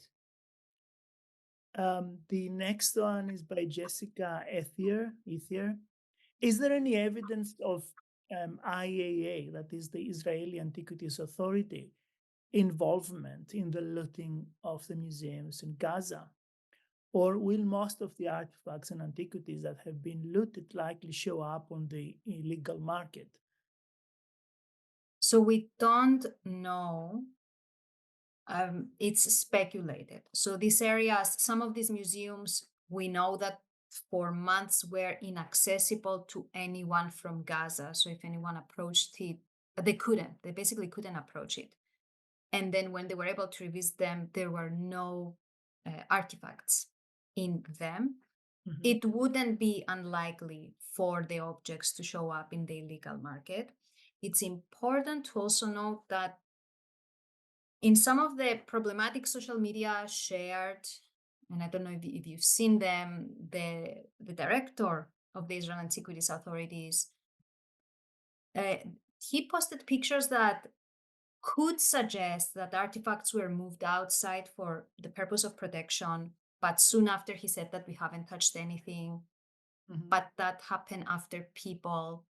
Speaker 1: The next one is by Jessica Ethier. Is there any evidence of IAA, that is the Israeli Antiquities Authority, involvement in the looting of the museums in Gaza? Or will most of the artifacts and antiquities that have been looted likely show up on the illegal market?
Speaker 2: So we don't know. It's speculated. So these areas, some of these museums, we know that for months were inaccessible to anyone from Gaza. So if anyone approached it, they basically couldn't approach it. And then when they were able to revisit them, there were no artifacts in them.
Speaker 1: Mm-hmm.
Speaker 2: It wouldn't be unlikely for the objects to show up in the illegal market. It's important to also note that in some of the problematic social media shared, and I don't know if you've seen them, the director of the Israel Antiquities Authorities, he posted pictures that could suggest that artifacts were moved outside for the purpose of protection, but soon after he said that we haven't touched anything.
Speaker 1: Mm-hmm.
Speaker 2: But that happened after people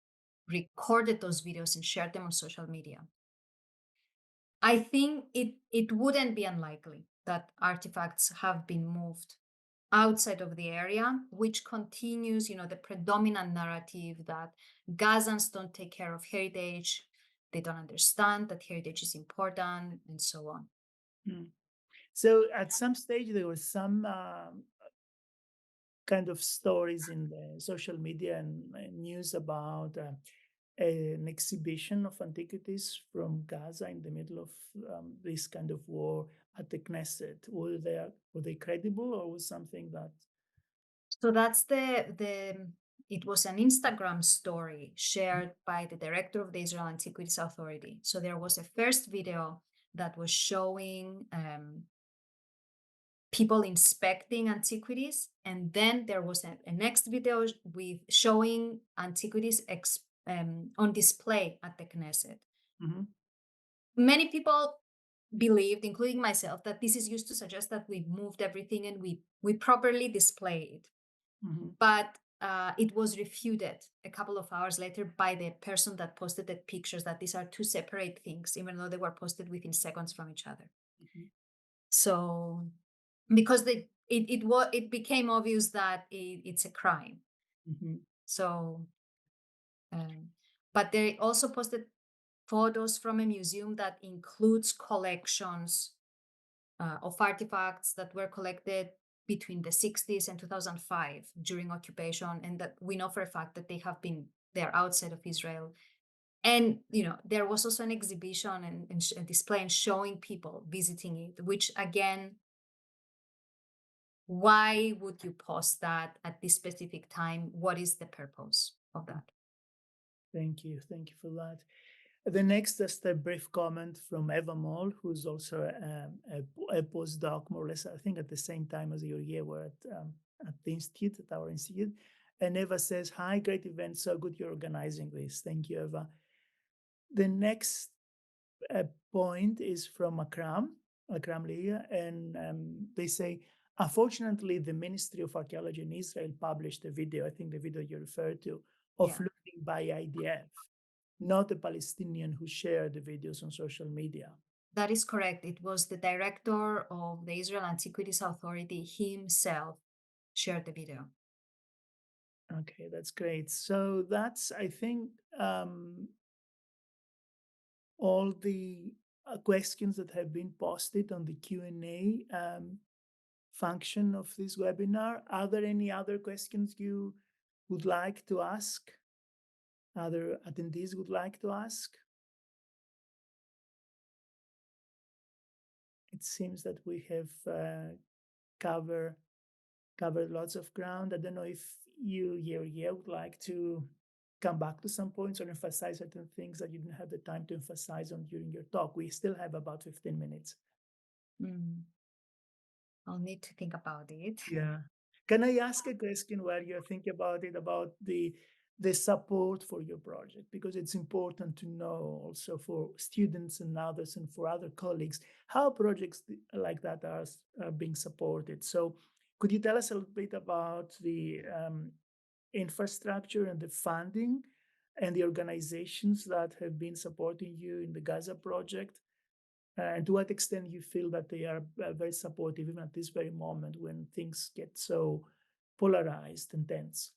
Speaker 2: recorded those videos and shared them on social media. I think it wouldn't be unlikely that artifacts have been moved outside of the area, which continues, the predominant narrative that Gazans don't take care of heritage, they don't understand that heritage is important, and so on.
Speaker 1: Mm. So at some stage, there was some kind of stories in the social media and news about an exhibition of antiquities from Gaza in the middle of this kind of war at the Knesset. Were they credible, or was something that?
Speaker 2: So that's the it was an Instagram story shared by the director of the Israel Antiquities Authority. So there was a first video that was showing people inspecting antiquities, and then there was a next video with showing antiquities on display at the Knesset.
Speaker 1: Mhm,
Speaker 2: Many people believed, including myself, that this is used to suggest that we moved everything and we properly display it.
Speaker 1: mhm,
Speaker 2: But it was refuted a couple of hours later by the person that posted the pictures, that these are two separate things, even though they were posted within seconds from each other.
Speaker 1: mhm,
Speaker 2: So because it became obvious that it's a crime.
Speaker 1: mhm,
Speaker 2: So um, but they also posted photos from a museum that includes collections of artifacts that were collected between the 60s and 2005 during occupation, and that we know for a fact that they have been there outside of Israel. And there was also an exhibition and display and showing people visiting it, which again, why would you post that at this specific time? What is the purpose of that?
Speaker 1: Thank you. Thank you for that. The next, just a brief comment from Eva Moll, who's also a postdoc, more or less, I think at the same time as you were at the institute, at our institute. And Eva says, "Hi, great event. So good you're organizing this. Thank you, Eva." The next point is from Akram Leah, and they say, "Unfortunately, the Ministry of Archaeology in Israel published a video, I think the video you referred to, of
Speaker 2: Yeah,
Speaker 1: looting by IDF, not a Palestinian who shared the videos on social media."
Speaker 2: that is correct. It was the director of the Israel Antiquities Authority himself shared the video.
Speaker 1: Okay, that's great. So that's, I think, all the questions that have been posted on the Q&A function of this webinar. Are there any other questions you would like to ask? Other attendees would like to ask? It seems that we have covered lots of ground. I don't know if you, would like to come back to some points or emphasize certain things that you didn't have the time to emphasize on during your talk. We still have about 15 minutes.
Speaker 2: Mm, I'll need to think about it.
Speaker 1: Yeah. Can I ask a question while you're thinking about it, about the support for your project? Because it's important to know also for students and others and for other colleagues how projects like that are being supported. So could you tell us a little bit about the infrastructure and the funding and the organizations that have been supporting you in the Gaza project? And to what extent you feel that they are very supportive even at this very moment when things get so polarized and tense?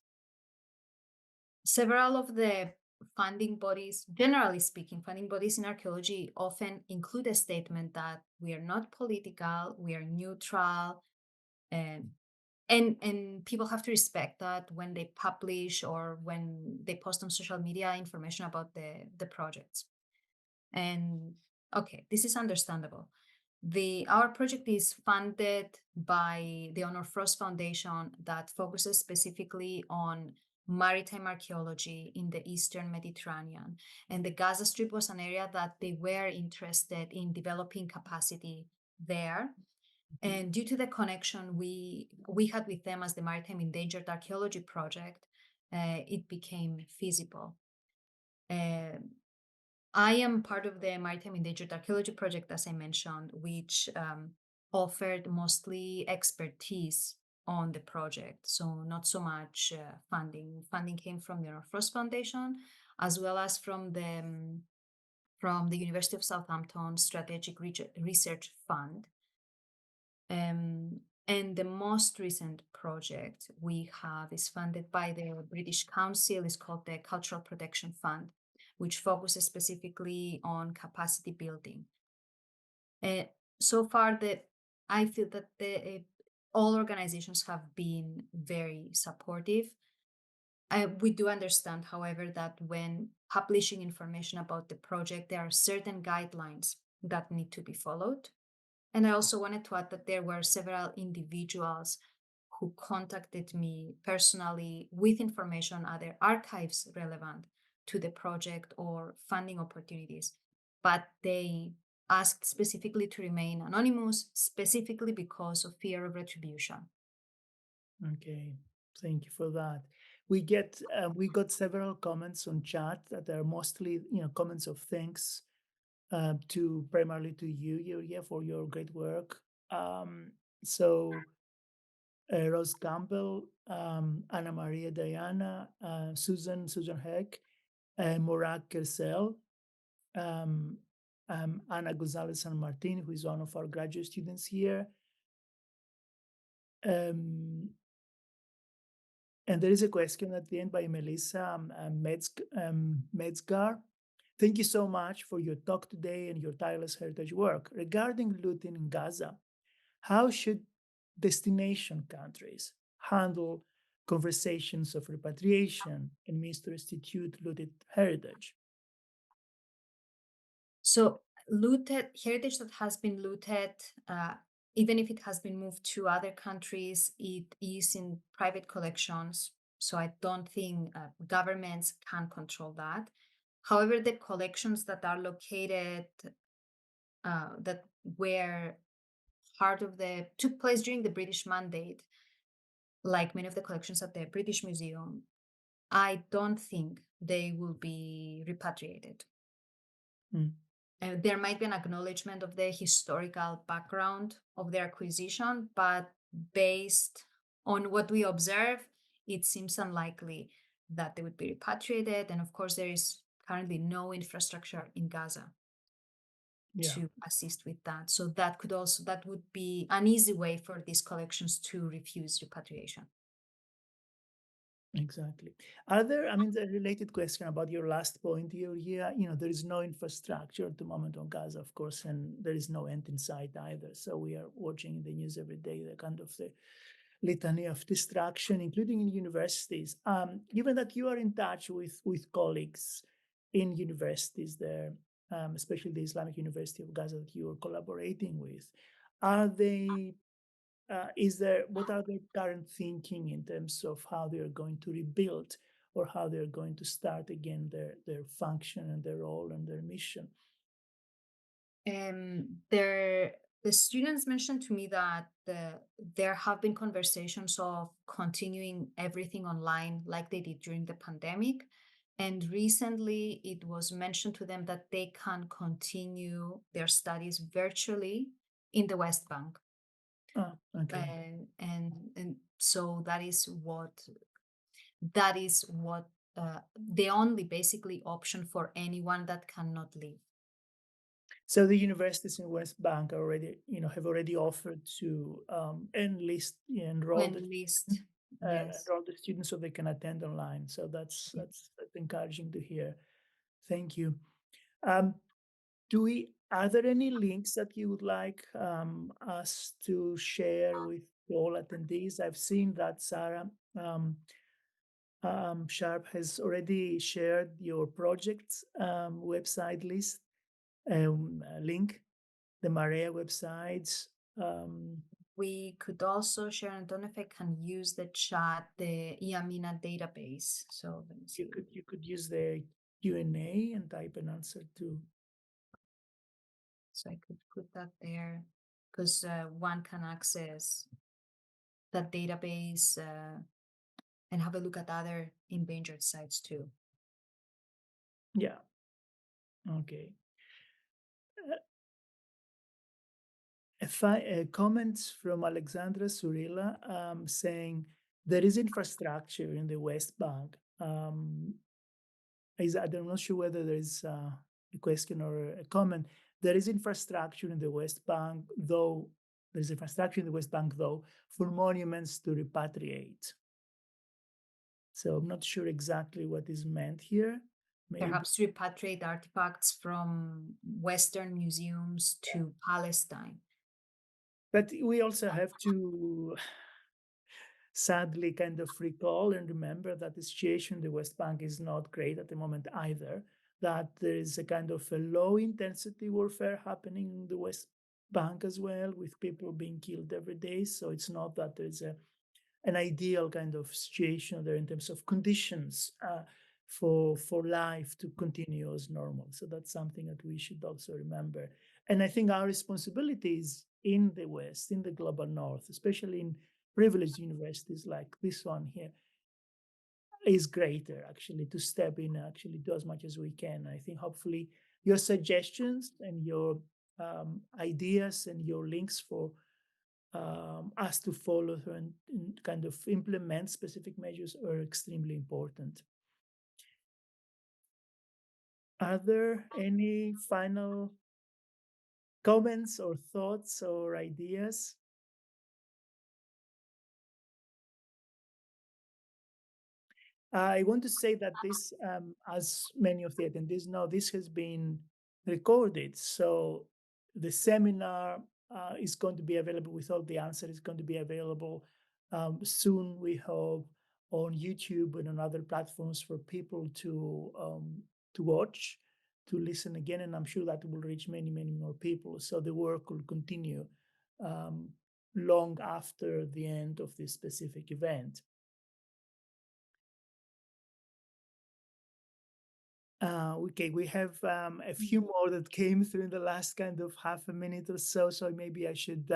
Speaker 2: Several of the funding bodies, generally speaking, funding bodies in archaeology often include a statement that we are not political, we are neutral, and and people have to respect that when they publish or when they post on social media information about the projects. And okay, this is understandable. Our project is funded by the Honor Frost Foundation that focuses specifically on maritime archaeology in the Eastern Mediterranean. And the Gaza Strip was an area that they were interested in developing capacity there.
Speaker 1: Mhm.
Speaker 2: And due to the connection we had with them as the Maritime Endangered Archaeology Project, it became feasible. Uh, I am part of the Maritime Endangered Archaeology Project, as I mentioned, which offered mostly expertise on the project. So not so much funding. Funding came from the Frost Foundation, as well as from the University of Southampton Strategic Research Fund. And the most recent project we have is funded by the British Council. It's called the Cultural Protection Fund, which focuses specifically on capacity building. Uh, so far, I feel that all organizations have been very supportive. We do understand, however, that when publishing information about the project, there are certain guidelines that need to be followed. And I also wanted to add that there were several individuals who contacted me personally with information on other archives relevant to the project or funding opportunities. But they asked specifically to remain anonymous, specifically because of fear of retribution.
Speaker 1: Okay, thank you for that. We got several comments on chat that are mostly comments of thanks to primarily to you, Yuria, for your great work. So Rose Campbell, Anna Maria Diana, Susan Heck, Morag Kersel, um, Ana Gonzalez San Martin, who is one of our graduate students here. And there is a question at the end by Melissa Metzgar. Thank you so much for your talk today and your tireless heritage work. Regarding looting in Gaza, how should destination countries handle conversations of repatriation and means to restitute looted heritage?
Speaker 2: So, looted heritage that has been looted, even if it has been moved to other countries, it is in private collections. So, I don't think governments can control that. However, the collections that are located, that were part of the took place during the British Mandate, like many of the collections at the British Museum, I don't think they will be repatriated.
Speaker 1: Mm.
Speaker 2: There might be an acknowledgement of the historical background of their acquisition, but based on what we observe, it seems unlikely that they would be repatriated. And of course, there is currently no infrastructure in Gaza
Speaker 1: Yeah.
Speaker 2: to assist with that. So that would be an easy way for these collections to refuse repatriation.
Speaker 1: Exactly. Are there, I mean, the related question about your last point here, there is no infrastructure at the moment on Gaza, of course, and there is no end in sight either. So we are watching in the news every day the kind of the litany of destruction, including in universities. Given that you are in touch with colleagues in universities there, especially the Islamic University of Gaza that you are collaborating with, are they what are their current thinking in terms of how they are going to rebuild or how they're going to start again their function and their role and their mission?
Speaker 2: The students mentioned to me that there have been conversations of continuing everything online like they did during the pandemic. And recently it was mentioned to them that they can continue their studies virtually in the West Bank.
Speaker 1: Okay.
Speaker 2: And so that is what the only basically option for anyone that cannot leave.
Speaker 1: So the universities in West Bank are already, have already offered to enroll
Speaker 2: When least, yes.
Speaker 1: enroll the students so they can attend online. So that's encouraging to hear. Thank you. Um, are there any links that you would like us to share with all attendees? I've seen that Sarah Sharp has already shared your project's website list link, the MarEA websites.
Speaker 2: We could also share, I don't know if I can use the chat, the Yamina database. So let me see.
Speaker 1: You could use the Q&A and type an answer too.
Speaker 2: So I could put that there because one can access that database and have a look at other endangered sites too.
Speaker 1: Yeah. Okay. Comments from Alexandra Surila saying there is infrastructure in the West Bank. I'm not sure whether there is a question or a comment. There is infrastructure in the West Bank, though. There's infrastructure in the West Bank, though, for monuments to repatriate. So I'm not sure exactly what is meant here. Maybe.
Speaker 2: Perhaps repatriate artifacts from Western museums to Palestine.
Speaker 1: But we also have to sadly kind of recall and remember that the situation in the West Bank is not great at the moment either, that there is a kind of a low intensity warfare happening in the West Bank as well, with people being killed every day. So it's not that there's an ideal kind of situation there in terms of conditions for life to continue as normal. So that's something that we should also remember. And I think our responsibilities in the West, in the global North, especially in privileged universities like this one here, is greater actually to step in and actually do as much as we can. I think hopefully your suggestions and your ideas and your links for us to follow through and kind of implement specific measures are extremely important. Are there any final comments or thoughts or ideas? I want to say that this, as many of the attendees know, this has been recorded. So the seminar is going to be available with all the answers. It's going to be available soon, we hope, on YouTube and on other platforms for people to watch, to listen again. And I'm sure that will reach many, many more people. So the work will continue um, long after the end of this specific event. Okay, we have a few more that came through in the last kind of half a minute or so. So maybe I should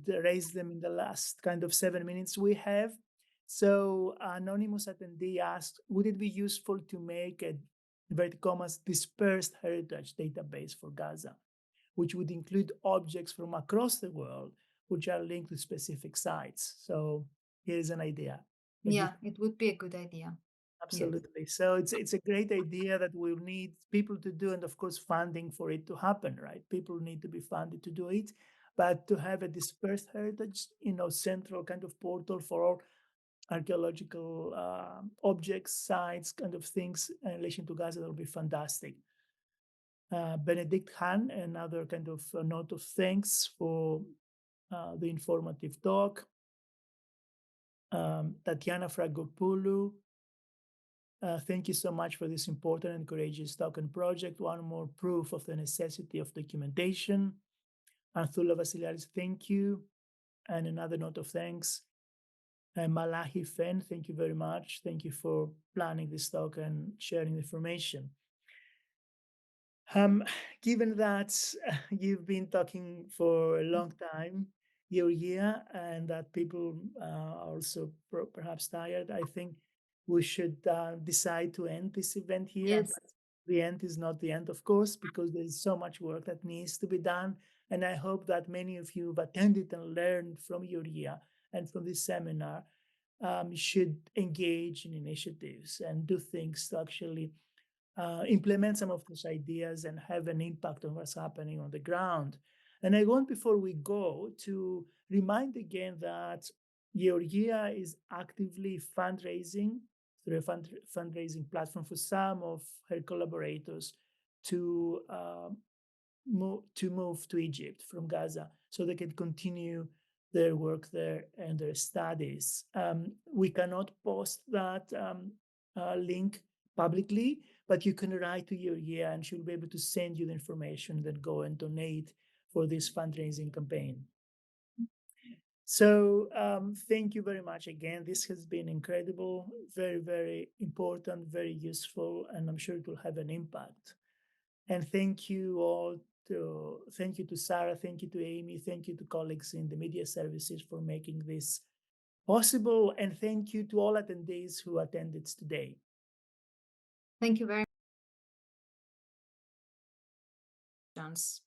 Speaker 1: raise them in the last kind of 7 minutes we have. So anonymous attendee asked, would it be useful to make a inverted commas dispersed heritage database for Gaza, which would include objects from across the world, which are linked to specific sites? So here's an idea.
Speaker 2: Yeah, it would be a good idea. Yes.
Speaker 1: Absolutely. So it's a great idea that we'll need people to do, and of course, funding for it to happen, right? People need to be funded to do it, but to have a dispersed heritage, central kind of portal for all archaeological objects, sites, kind of things in relation to Gaza, that will be fantastic. Benedict Han, another kind of note of thanks for the informative talk. Tatiana Fragopoulou, thank you so much for this important and courageous talk and project. One more proof of the necessity of documentation. Arthula Vasiliadis, thank you. And another note of thanks. Malahi Fen, thank you very much. Thank you for planning this talk and sharing the information. Given that you've been talking for a long time, you're here, and that people are also perhaps tired, I think we should decide to end this event here.
Speaker 2: Yes.
Speaker 1: But the end is not the end, of course, because there's so much work that needs to be done. And I hope that many of you have attended and learned from your year and from this seminar should engage in initiatives and do things to actually implement some of those ideas and have an impact on what's happening on the ground. And I want, before we go, to remind again that Georgia is actively fundraising through a fundraising platform for some of her collaborators to move to Egypt from Gaza so they can continue their work there and their studies. We cannot post that link publicly, but you can write to Georgia and she'll be able to send you the information, then go and donate for this fundraising campaign. So thank you very much again. This has been incredible, very, very important, very useful, and I'm sure it will have an impact. And thank you all thank you to Sarah, thank you to Amy, thank you to colleagues in the media services for making this possible, and thank you to all attendees who attended today.
Speaker 2: Thank you very much.